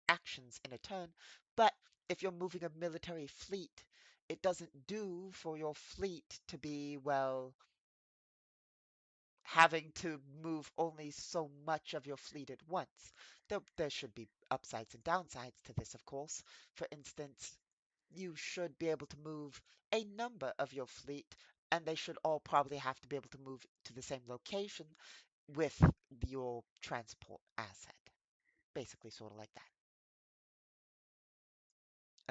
actions in a turn. But if you're moving a military fleet, it doesn't do for your fleet to be, well, having to move only so much of your fleet at once. There should be upsides and downsides to this, of course. For instance, you should be able to move a number of your fleet, and they should all probably have to be able to move to the same location with your transport asset. Basically, sort of like that.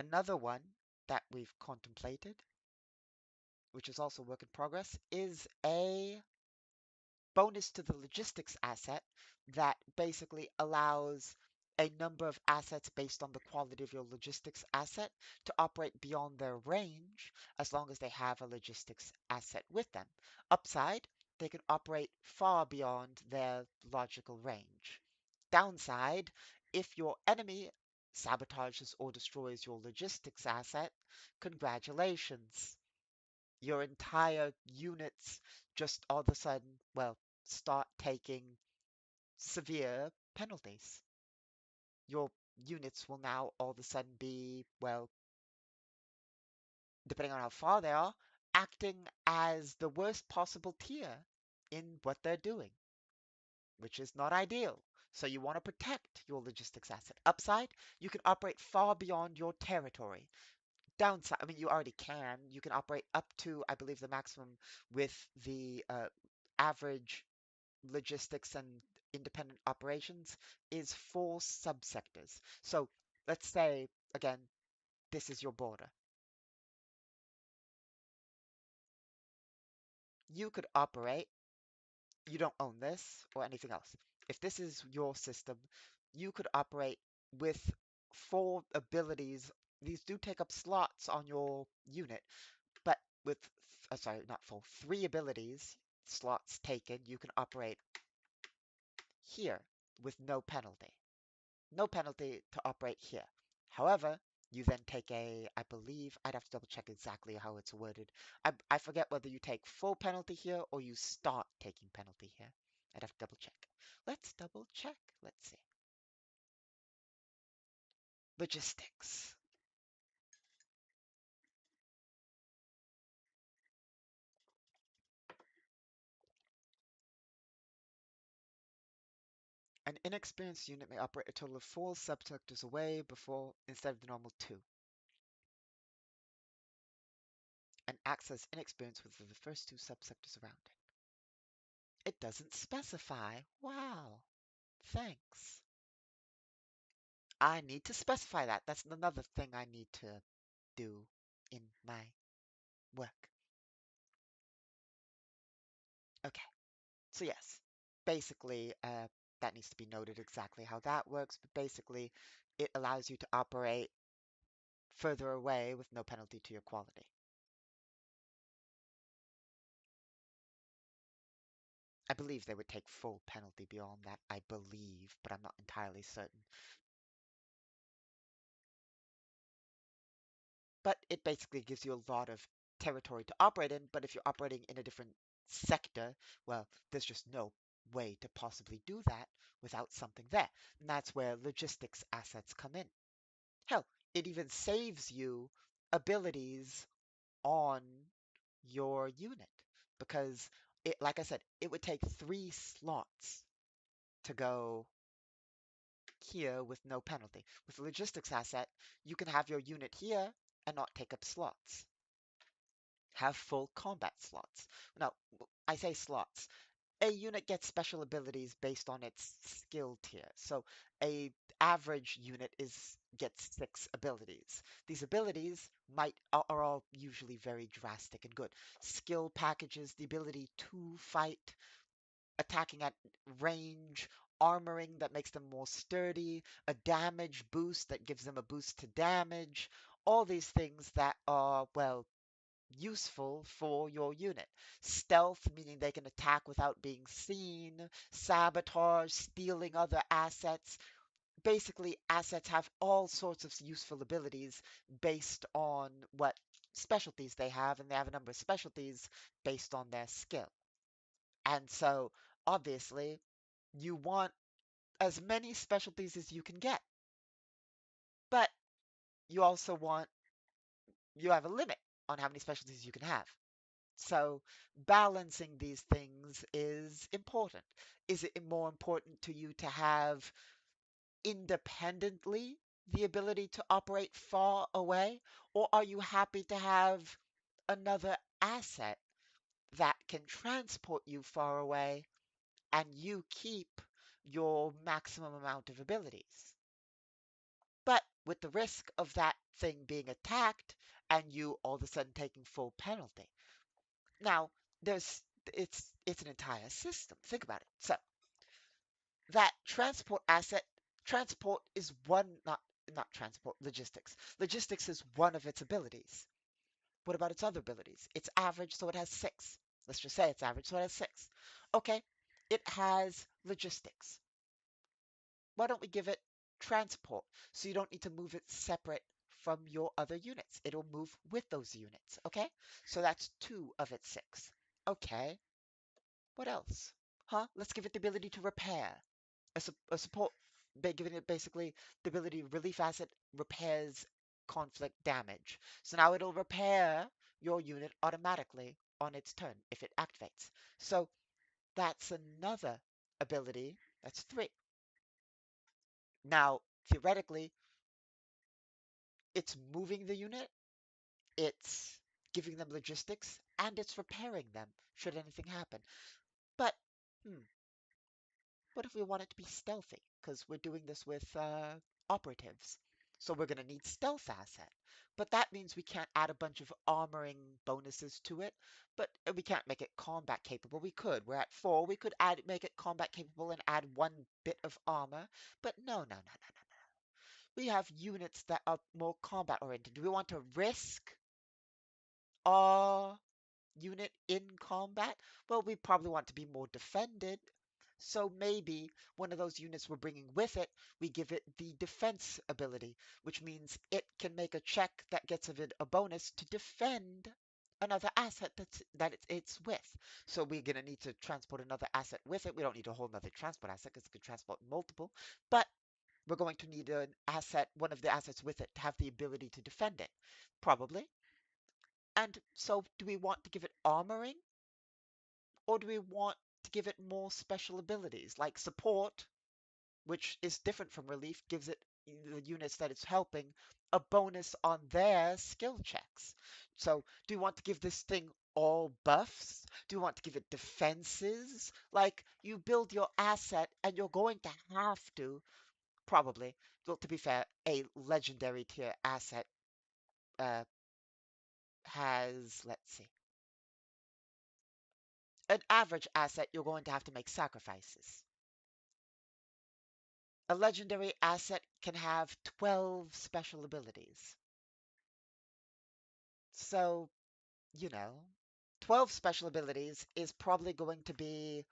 Another one that we've contemplated, which is also work in progress, is a bonus to the logistics asset that basically allows a number of assets based on the quality of your logistics asset to operate beyond their range as long as they have a logistics asset with them. Upside, they can operate far beyond their logical range. Downside, if your enemy sabotages or destroys your logistics asset, congratulations, your entire units just all of a sudden, well, start taking severe penalties. Your units will now all of a sudden be, well, depending on how far they are, acting as the worst possible tier in what they're doing, which is not ideal. So you want to protect your logistics asset. Upside, you can operate far beyond your territory. Downside, I mean, you already can. You can operate up to, I believe, the maximum with the average logistics and independent operations is 4 subsectors. So let's say, again, this is your border. you could operate, you don't own this or anything else. If this is your system, you could operate with four abilities. These do take up slots on your unit, but with, sorry, not four, three abilities, slots taken, you can operate here with no penalty. No penalty to operate here. However, you then take a, I believe, I'd have to double check exactly how it's worded. I forget whether you take full penalty here or you start taking penalty here. I'd have to double check. Let's double check. Let's see. Logistics. An inexperienced unit may operate a total of 4 subsectors away before instead of the normal 2, and acts as inexperienced with the first 2 subsectors around it. It doesn't specify. Wow. Thanks. I need to specify that. That's another thing I need to do in my work. Okay, so yes, basically, that needs to be noted exactly how that works, but basically, it allows you to operate further away with no penalty to your quality. I believe they would take full penalty beyond that, I believe, but I'm not entirely certain. But it basically gives you a lot of territory to operate in, but if you're operating in a different sector, well, there's just no way to possibly do that without something there. And that's where logistics assets come in. Hell, it even saves you abilities on your unit because it, like I said, it would take 3 slots to go here with no penalty. With a logistics asset, you can have your unit here and not take up slots. Have full combat slots. Now, I say slots. A unit gets special abilities based on its skill tier. So a average unit gets 6 abilities. These abilities are all usually very drastic and good. Skill packages, the ability to fight, attacking at range, armoring that makes them more sturdy, a damage boost that gives them a boost to damage, all these things that are, well, useful for your unit. Stealth, meaning they can attack without being seen. Sabotage, stealing other assets. Basically, assets have all sorts of useful abilities based on what specialties they have, and they have a number of specialties based on their skill. And so, obviously, you want as many specialties as you can get, but you also you have a limit on how many specialties you can have. So balancing these things is important. Is it more important to you to have independently the ability to operate far away, or are you happy to have another asset that can transport you far away and you keep your maximum amount of abilities? But with the risk of that thing being attacked and you all of a sudden taking full penalty. Now, there's it's an entire system. Think about it. So that transport asset, transport is one, not transport, logistics. Logistics is one of its abilities. What about its other abilities? It's average, so it has 6. Let's just say it's average, so it has 6. Okay, it has logistics. Why don't we give it transport so you don't need to move it separate from your other units? It'll move with those units, okay? So that's 2 of its 6. Okay, what else? Huh? Let's give it the ability to repair. A support, giving it basically the ability relief asset repairs conflict damage. So now it'll repair your unit automatically on its turn if it activates. So that's another ability. That's 3. Now, theoretically, it's moving the unit, it's giving them logistics, and it's repairing them should anything happen. But, what if we want it to be stealthy? Because we're doing this with operatives. So we're going to need stealth asset. But that means we can't add a bunch of armoring bonuses to it. But we can't make it combat capable. We could. We're at 4. We could make it combat capable and add 1 bit of armor. But no, no, no, no, no. We have units that are more combat oriented. Do we want to risk our unit in combat? Well, we probably want to be more defended. So maybe one of those units we're bringing with it, we give it the defense ability, which means it can make a check that gets it a bonus to defend another asset it's with. So we're going to need to transport another asset with it. We don't need a whole nother transport asset because it can transport multiple, but we're going to need an asset, one of the assets with it to have the ability to defend it, probably. And so do we want to give it armoring or do we want to give it more special abilities like support, which is different from relief, gives it the units that it's helping a bonus on their skill checks. So do you want to give this thing all buffs? Do you want to give it defenses? Like you build your asset and you're going to have to probably, well, to be fair, a legendary tier asset uh, has, let's see, an average asset, you're going to have to make sacrifices. A legendary asset can have 12 special abilities. So, you know, 12 special abilities is probably going to be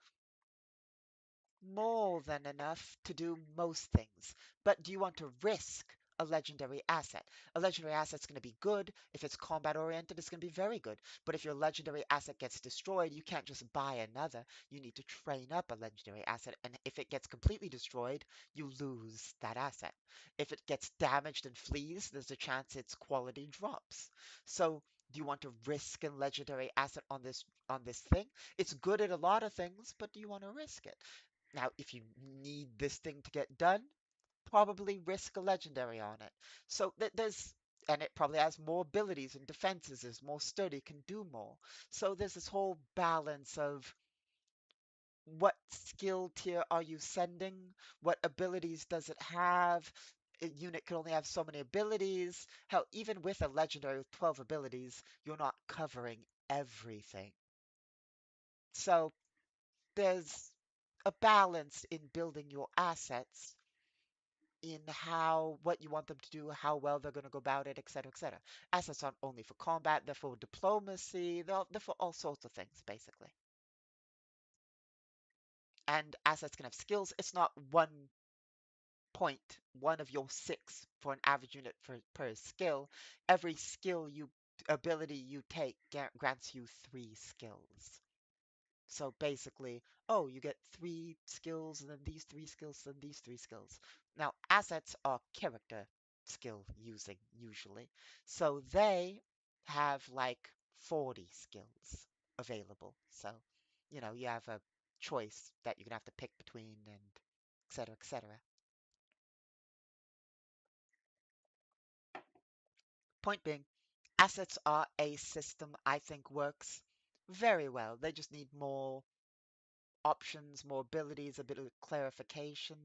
more than enough to do most things. But do you want to risk a legendary asset? A legendary asset's going to be good. If it's combat oriented, it's going to be very good. But if your legendary asset gets destroyed, you can't just buy another. You need to train up a legendary asset. And if it gets completely destroyed, you lose that asset. If it gets damaged and flees, there's a chance its quality drops. So do you want to risk a legendary asset on this thing? It's good at a lot of things, but do you want to risk it? Now, if you need this thing to get done, probably risk a legendary on it. So and it probably has more abilities and defenses, is more sturdy, can do more. So there's this whole balance of what skill tier are you sending? What abilities does it have? A unit can only have so many abilities. Hell, even with a legendary with 12 abilities, you're not covering everything. So there's a balance in building your assets in what you want them to do, how well they're going to go about it, etc., etc. Assets aren't only for combat, they're for diplomacy, they're for all sorts of things, basically. And assets can have skills. It's not 1 point, one of your 6 for an average unit per skill. Every ability you take grants you 3 skills. So basically, oh, you get 3 skills, and then these 3 skills, and these 3 skills. Now, assets are character skill using usually. So they have like 40 skills available. So, you have a choice that you're gonna have to pick between and et cetera, et cetera. Point being, assets are a system I think works very well. They just need more options, more abilities, a bit of clarification,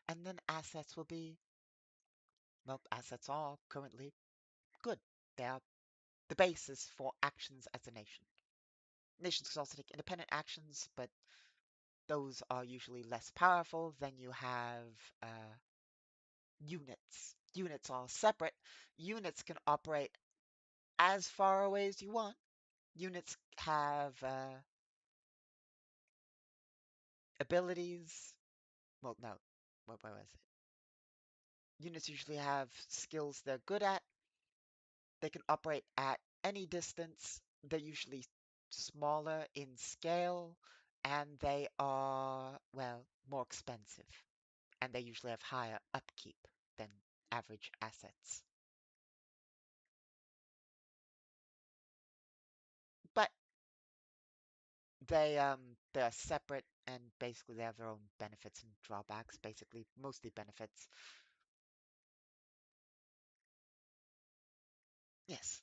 and then assets will be, well, assets are currently good. They are the basis for actions as a nation. Nations can also take independent actions, but those are usually less powerful. Then you have units. Units are separate. Units can operate as far away as you want. Units have abilities. Well, no. What was it? Units usually have skills they're good at. They can operate at any distance. They're usually smaller in scale, and they are, well, more expensive. And they usually have higher upkeep than average assets. But they're separate and basically they have their own benefits and drawbacks, basically mostly benefits. Yes.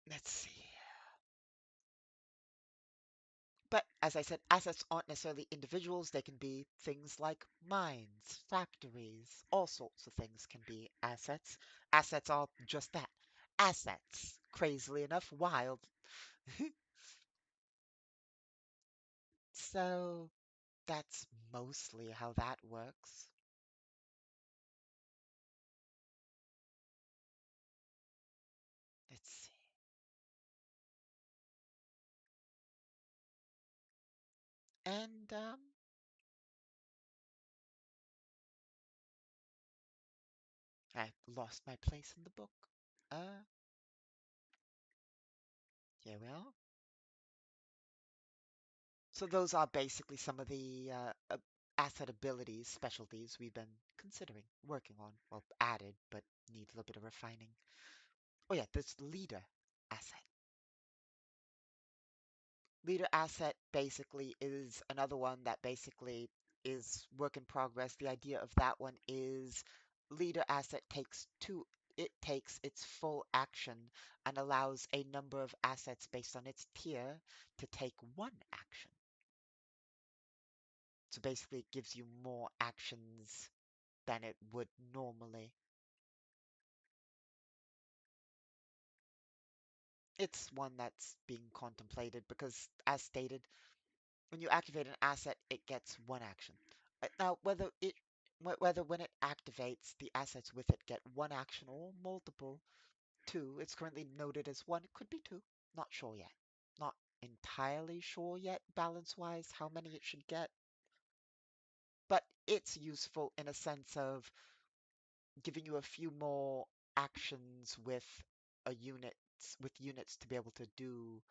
Let's see. But as I said, assets aren't necessarily individuals. They can be things like mines, factories, all sorts of things can be assets. Assets are just that, assets. Crazily enough, wild. So that's mostly how that works. Let's see. And I lost my place in the book. Uh, Here we are. So those are basically some of the asset abilities, specialties we've been considering, working on. Well, added, but need a little bit of refining. Oh yeah, this leader asset. Leader asset basically is another one that basically is work in progress. The idea of that one is leader asset takes its full action and allows a number of assets based on its tier to take one action. So basically it gives you more actions than it would normally. It's one that's being contemplated because, as stated, when you activate an asset, it gets one action. Now, whether when it activates, the assets with it get one action or multiple, two, it's currently noted as one. It could be two. Not sure yet. Not entirely sure yet, balance-wise, how many it should get. But it's useful in a sense of giving you a few more actions with a unit with units to be able to do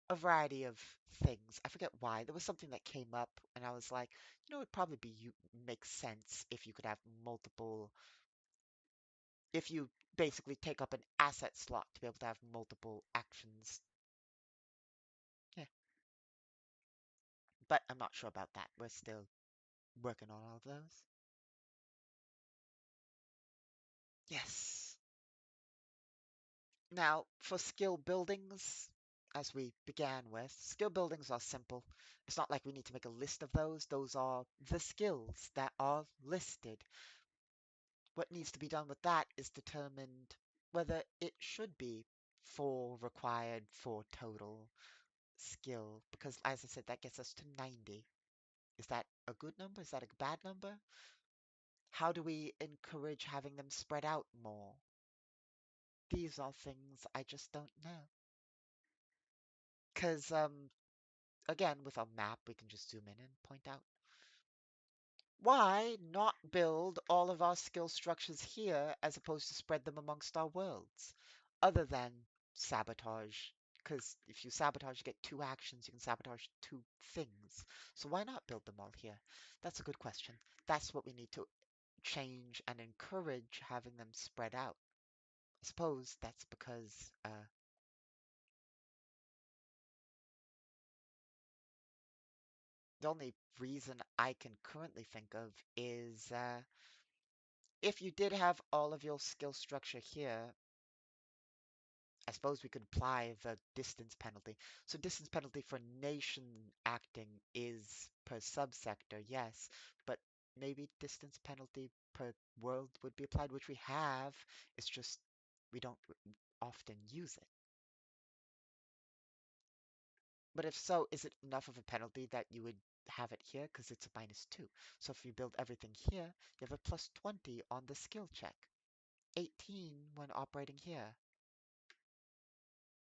a variety of things. I forget why. There was something that came up, and I was like, it'd probably be you makes sense if you could have multiple, if you basically take up an asset slot to be able to have multiple actions. Yeah, but I'm not sure about that. We're still working on all of those. Yes. Now, for skill buildings, as we began with, skill buildings are simple. It's not like we need to make a list of those. Those are the skills that are listed. What needs to be done with that is determined whether it should be 4 required for total skill, because as I said, that gets us to 90. Is that a good number? Is that a bad number? How do we encourage having them spread out more? These are things I just don't know. Because, again, with our map, we can just zoom in and point out. Why not build all of our skill structures here as opposed to spread them amongst our worlds? Other than sabotage. Because if you sabotage, you get 2 actions, you can sabotage 2 things. So why not build them all here? That's a good question. That's what we need to change and encourage having them spread out. I suppose that's because the only reason I can currently think of is if you did have all of your skill structure here, I suppose we could apply the distance penalty. So distance penalty for nation acting is per subsector, yes, but maybe distance penalty per world would be applied, which we have. It's just we don't often use it. But if so, is it enough of a penalty that you would have it here? Because it's a -2. So if you build everything here, you have a +20 on the skill check. 18 when operating here.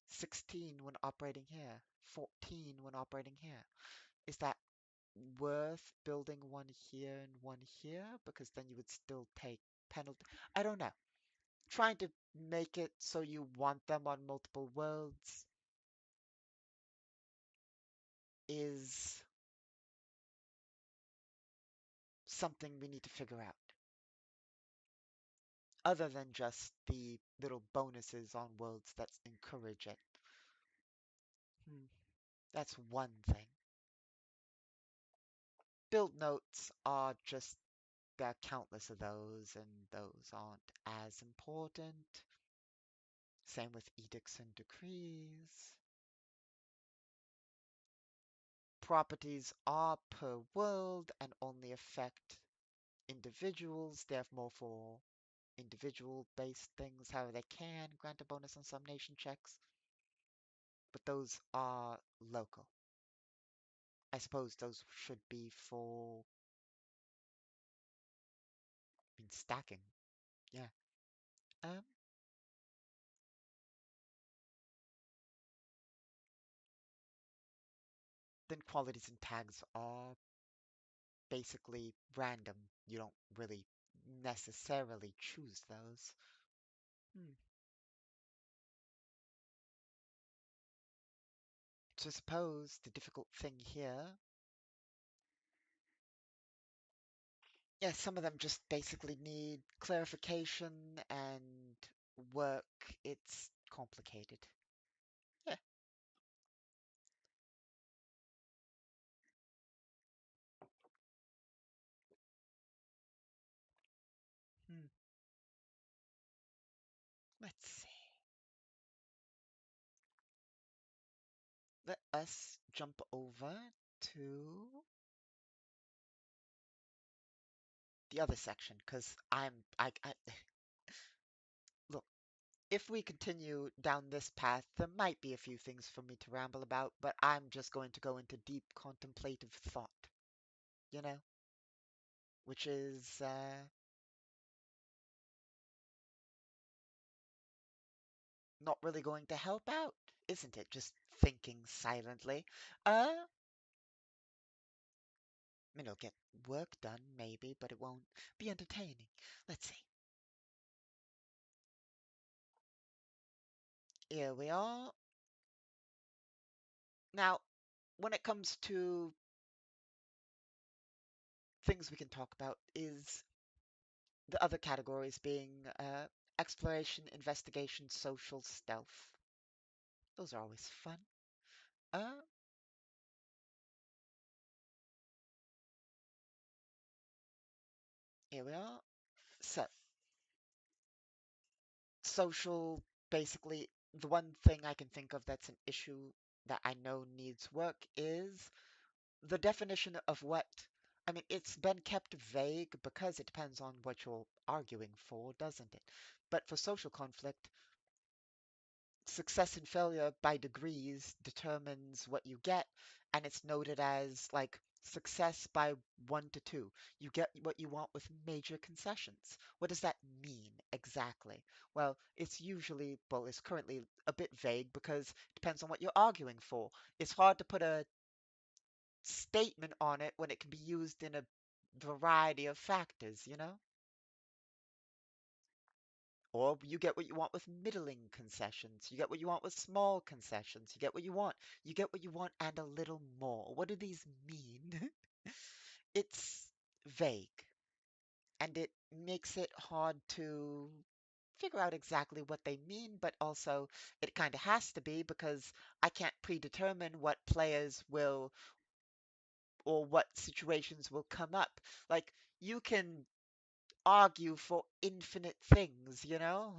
16 when operating here. 14 when operating here. Is that worth building one here and one here? Because then you would still take penalty. I don't know. Trying to make it so you want them on multiple worlds is something we need to figure out. Other than just the little bonuses on worlds that encourage it. Hmm, that's one thing. Build notes are just, there are countless of those, and those aren't as important. Same with edicts and decrees. properties are per world and only affect individuals. They're more for individual-based things, however they can grant a bonus on some nation checks, but those are local. I suppose those should be for, I mean, stacking. Yeah. Um, then qualities and tags are basically random. You don't really necessarily choose those. Hmm. So suppose the difficult thing here, yeah, some of them just basically need clarification and work. It's complicated. Yeah. Hmm. Let's see. Let us jump over to the other section because I look, if we continue down this path, there might be a few things for me to ramble about, but I'm just going to go into deep contemplative thought, you know, which is not really going to help out, isn't it? Just thinking silently. I mean, it'll get work done, maybe, but it won't be entertaining. Let's see. Here we are. Now, when it comes to things we can talk about, is the other categories being exploration, investigation, social, stealth. Those are always fun. Uh, Here we are. So, social, basically, the one thing I can think of that's an issue that I know needs work is the definition of what. I mean, it's been kept vague because it depends on what you're arguing for, doesn't it? But for social conflict, success and failure by degrees determines what you get, and it's noted as like success by 1 to 2. You get what you want with major concessions. What does that mean exactly? Well, it's usually, well, it's currently a bit vague because it depends on what you're arguing for. It's hard to put a statement on it when it can be used in a variety of factors, you know? Or you get what you want with middling concessions. You get what you want with small concessions. You get what you want. You get what you want and a little more. What do these mean? It's vague and it makes it hard to figure out exactly what they mean, but also it kind of has to be because I can't predetermine what players will or what situations will come up. Like, you can argue for infinite things, you know?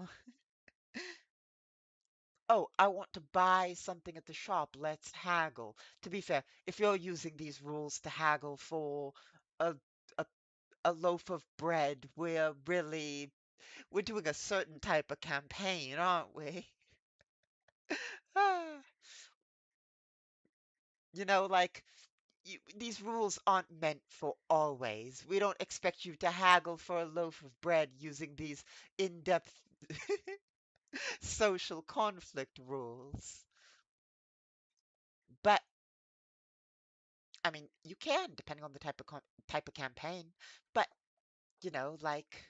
Oh, I want to buy something at the shop. Let's haggle. To be fair, if you're using these rules to haggle for a a, a loaf of bread, we're doing a certain type of campaign, aren't we? Ah, you know, like these rules aren't meant for always. We don't expect you to haggle for a loaf of bread using these in-depth social conflict rules. But I mean, you can, depending on the type of campaign. But you know, like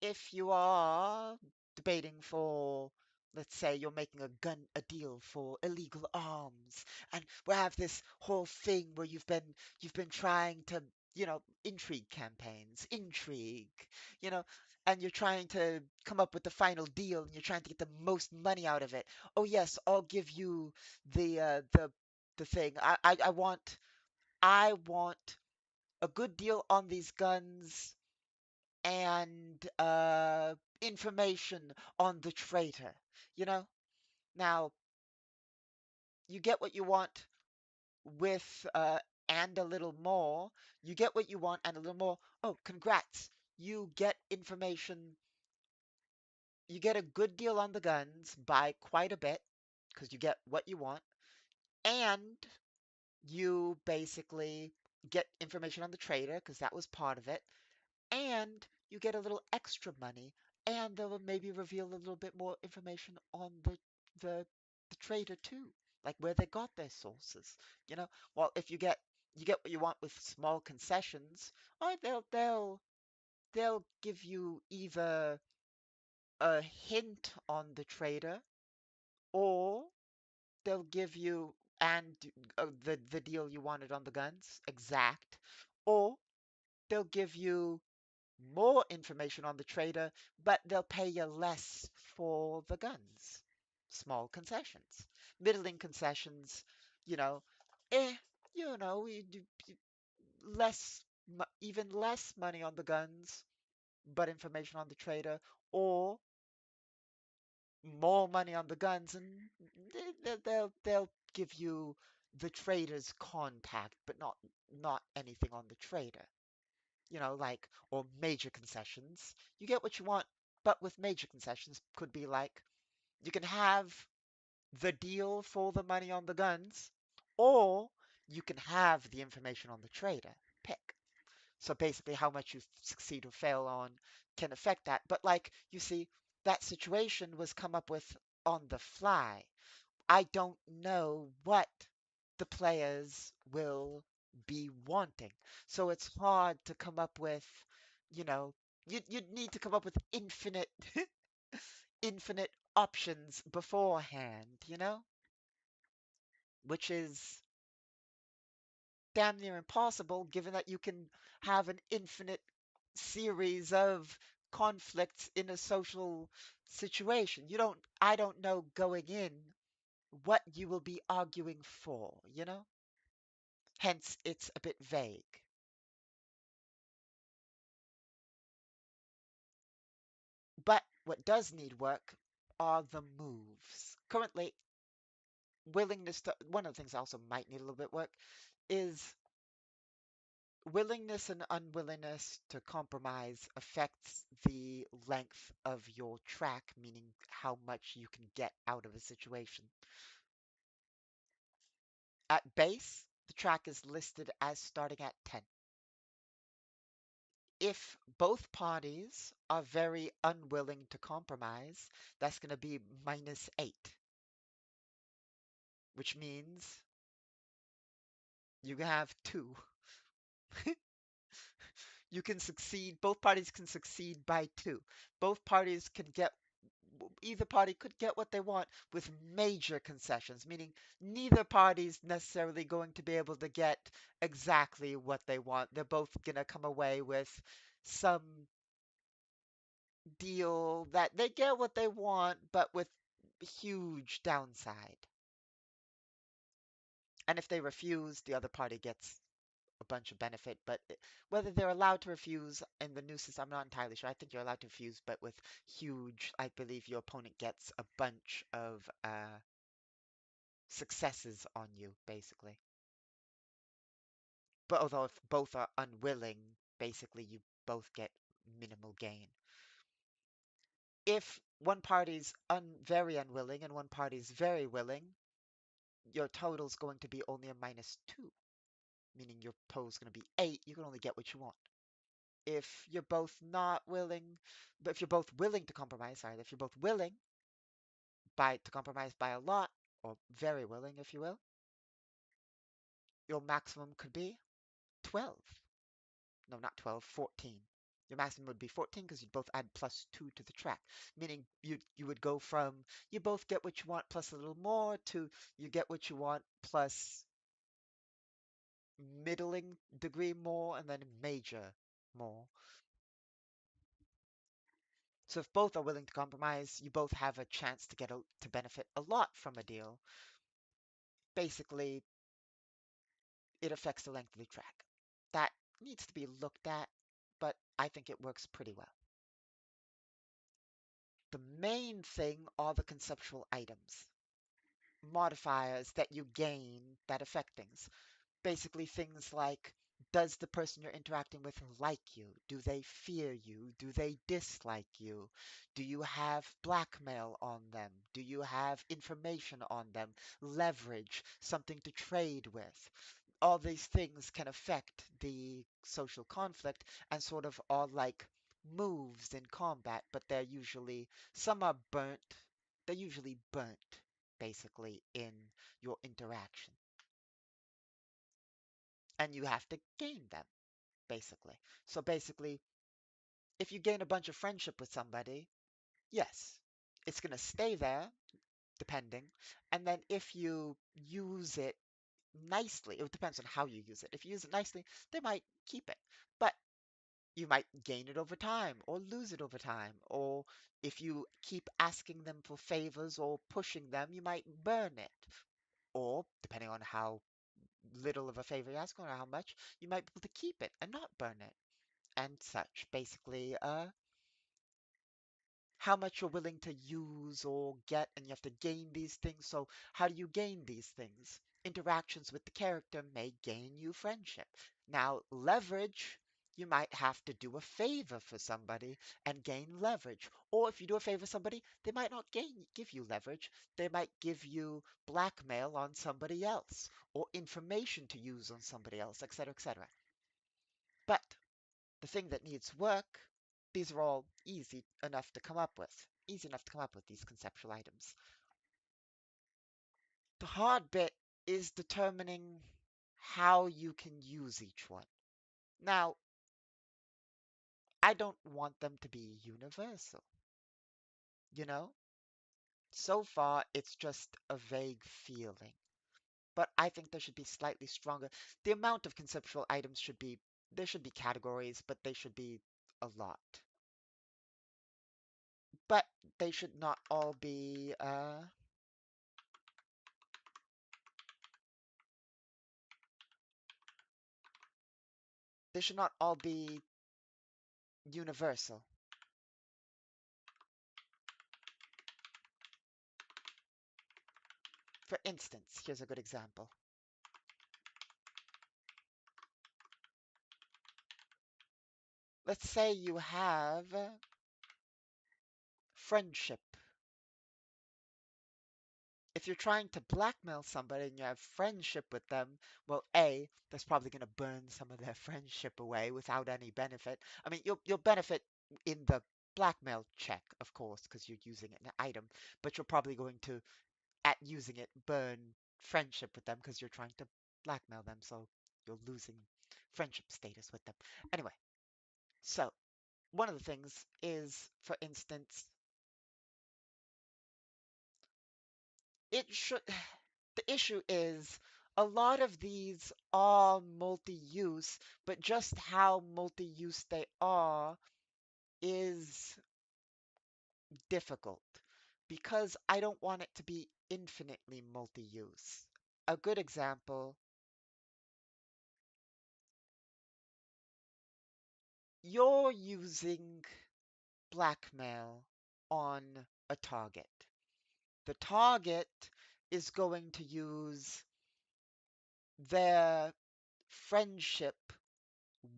if you are debating for, let's say you're making a deal for illegal arms, and we have this whole thing where you've been trying to, intrigue campaigns, you know, and you're trying to come up with the final deal, and you're trying to get the most money out of it. Oh yes, I'll give you the uh, the the thing. I want a good deal on these guns and information on the traitor, you know? Now, you get what you want with and a little more. You get what you want and a little more. Oh, congrats. You get information. You get a good deal on the guns by quite a bit because you get what you want. And you basically get information on the trader because that was part of it. And you get a little extra money. And they'll maybe reveal a little bit more information on the, the trader too, like where they got their sources. You know, well, if you get what you want with small concessions, oh, they'll give you either a hint on the trader or they'll give you and the deal you wanted on the guns exact, or they'll give you more information on the trader, but they'll pay you less for the guns. Small concessions, middling concessions, you know, eh, you know, less, even less money on the guns, but information on the trader, or more money on the guns, and they'll give you the trader's contact, but not anything on the trader. You know, like, or major concessions. You get what you want, but with major concessions could be like you can have the deal for the money on the guns, or you can have the information on the trader. Pick. So basically, how much you succeed or fail on can affect that. But like you see, that situation was come up with on the fly. I don't know what the players will be wanting. So it's hard to come up with, you know, you'd need to come up with infinite options beforehand, you know, which is damn near impossible given that you can have an infinite series of conflicts in a social situation. I don't know going in what you will be arguing for, you know? Hence, it's a bit vague. But what does need work are the moves. Currently, one of the things I also might need a little bit work is willingness and unwillingness to compromise affects the length of your track, meaning how much you can get out of a situation. At base, the track is listed as starting at 10. If both parties are very unwilling to compromise, that's going to be -8, which means you have 2. You can succeed, both parties can succeed by 2. Both parties can get, either party could get what they want with major concessions, meaning neither party's necessarily going to be able to get exactly what they want. They're both going to come away with some deal that they get what they want, but with huge downside. And if they refuse, the other party gets a bunch of benefit. But whether they're allowed to refuse in the new system, I'm not entirely sure. I think you're allowed to refuse, but with huge, I believe your opponent gets a bunch of successes on you, basically. But although if both are unwilling, basically you both get minimal gain. If one party's very unwilling and one party's very willing, your total's going to be only a -2, meaning your total's going to be 8. You can only get what you want. If you're both not willing, but if you're both willing to compromise, sorry, if you're both willing to compromise by a lot, or very willing, if you will, your maximum could be 12. No, not 12, 14. Your maximum would be 14 because you'd both add +2 to the track, meaning you would go from you both get what you want plus a little more to you get what you want plus middling degree more and then major more. So if both are willing to compromise, you both have a chance to to benefit a lot from a deal. Basically, it affects the length of the track. That needs to be looked at, but I think it works pretty well. The main thing are the conceptual items. modifiers that you gain that affect things. Basically, things like, does the person you're interacting with like you? Do they fear you? Do they dislike you? Do you have blackmail on them? Do you have information on them? Leverage, something to trade with? All these things can affect the social conflict and sort of are like moves in combat, but some are burnt, they're usually burnt, basically, in your interaction. And you have to gain them, basically. So basically, if you gain a bunch of friendship with somebody, yes, it's going to stay there, depending. And then if you use it nicely, it depends on how you use it. If you use it nicely, they might keep it. But you might gain it over time or lose it over time. Or if you keep asking them for favors or pushing them, you might burn it. Or, depending on how little of a favor you ask or how much, you might be able to keep it and not burn it and such. Basically, how much you're willing to use or get, and you have to gain these things. So, how do you gain these things? Interactions with the character may gain you friendship. Now, leverage, you might have to do a favor for somebody and gain leverage. Or if you do a favor for somebody, they might not give you leverage. They might give you blackmail on somebody else or information to use on somebody else, etc., etc. But the thing that needs work, these are all easy enough to come up with. Easy enough to come up with these conceptual items. The hard bit is determining how you can use each one. Now, I don't want them to be universal, you know? So far, it's just a vague feeling. But I think there should be slightly stronger. The amount of conceptual items there should be categories, but they should be a lot. But they should not all be they should not all be universal. For instance, here's a good example. Let's say you have friendship. If you're trying to blackmail somebody and you have friendship with them, well, A, that's probably going to burn some of their friendship away without any benefit. I mean, you'll benefit in the blackmail check, of course, because you're using an item, but you're probably going to, at using it, burn friendship with them because you're trying to blackmail them, so you're losing friendship status with them. Anyway, so one of the things is, for instance, it should the issue is a lot of these are multi-use, but just how multi-use they are is difficult because I don't want it to be infinitely multi-use. A good example, you're using blackmail on a target. The target is going to use their friendship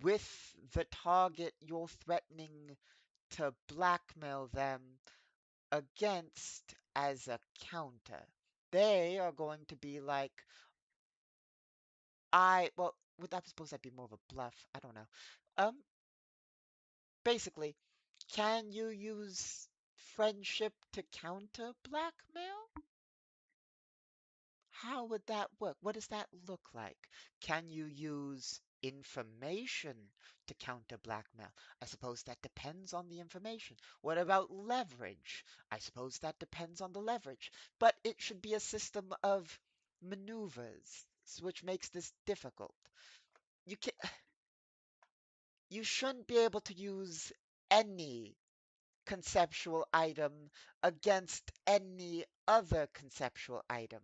with the target you're threatening to blackmail them against as a counter. They are going to be like, would that suppose that'd be more of a bluff? I don't know. Um, Basically, can you use friendship to counter blackmail? How would that work? What does that look like? Can you use information to counter blackmail? I suppose that depends on the information. What about leverage? I suppose that depends on the leverage. But it should be a system of maneuvers, which makes this difficult. You can, you shouldn't be able to use any conceptual item against any other conceptual item.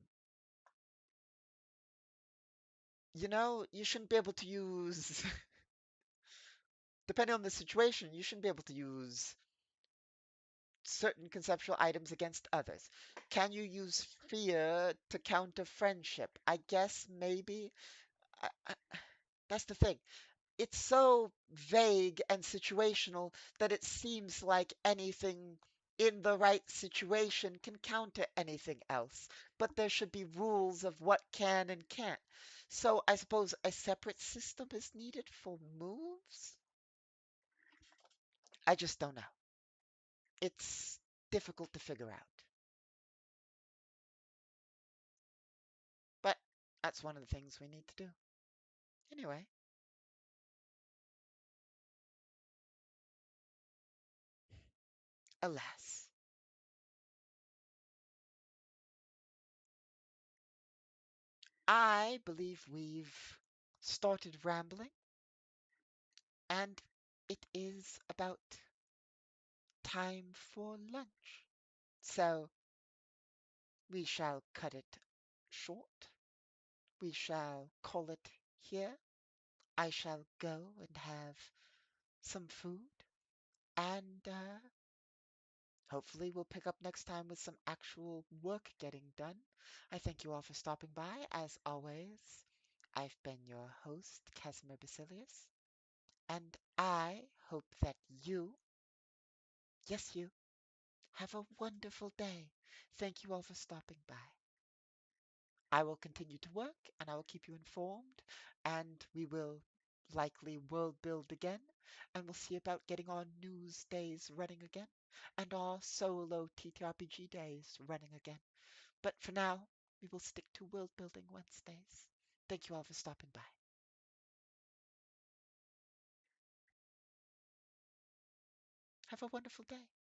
You shouldn't be able to use, depending on the situation, you shouldn't be able to use certain conceptual items against others? Can you use fear to counter friendship? I guess maybe. I, that's the thing. It's so vague and situational that it seems like anything in the right situation can counter anything else. But there should be rules of what can and can't. So I suppose a separate system is needed for moves? I just don't know. It's difficult to figure out. But that's one of the things we need to do. Anyway, alas, I believe we've started rambling, and it is about time for lunch. So we shall cut it short. We shall call it here. I shall go and have some food, and hopefully we'll pick up next time with some actual work getting done. I thank you all for stopping by. As always, I've been your host, Casimir Basilius, and I hope that you, yes, you, have a wonderful day. Thank you all for stopping by. I will continue to work and I will keep you informed, and we will likely world build again, and we'll see about getting our news days running again, and our solo TTRPG days running again. But for now, we will stick to world building Wednesdays. Thank you all for stopping by. Have a wonderful day.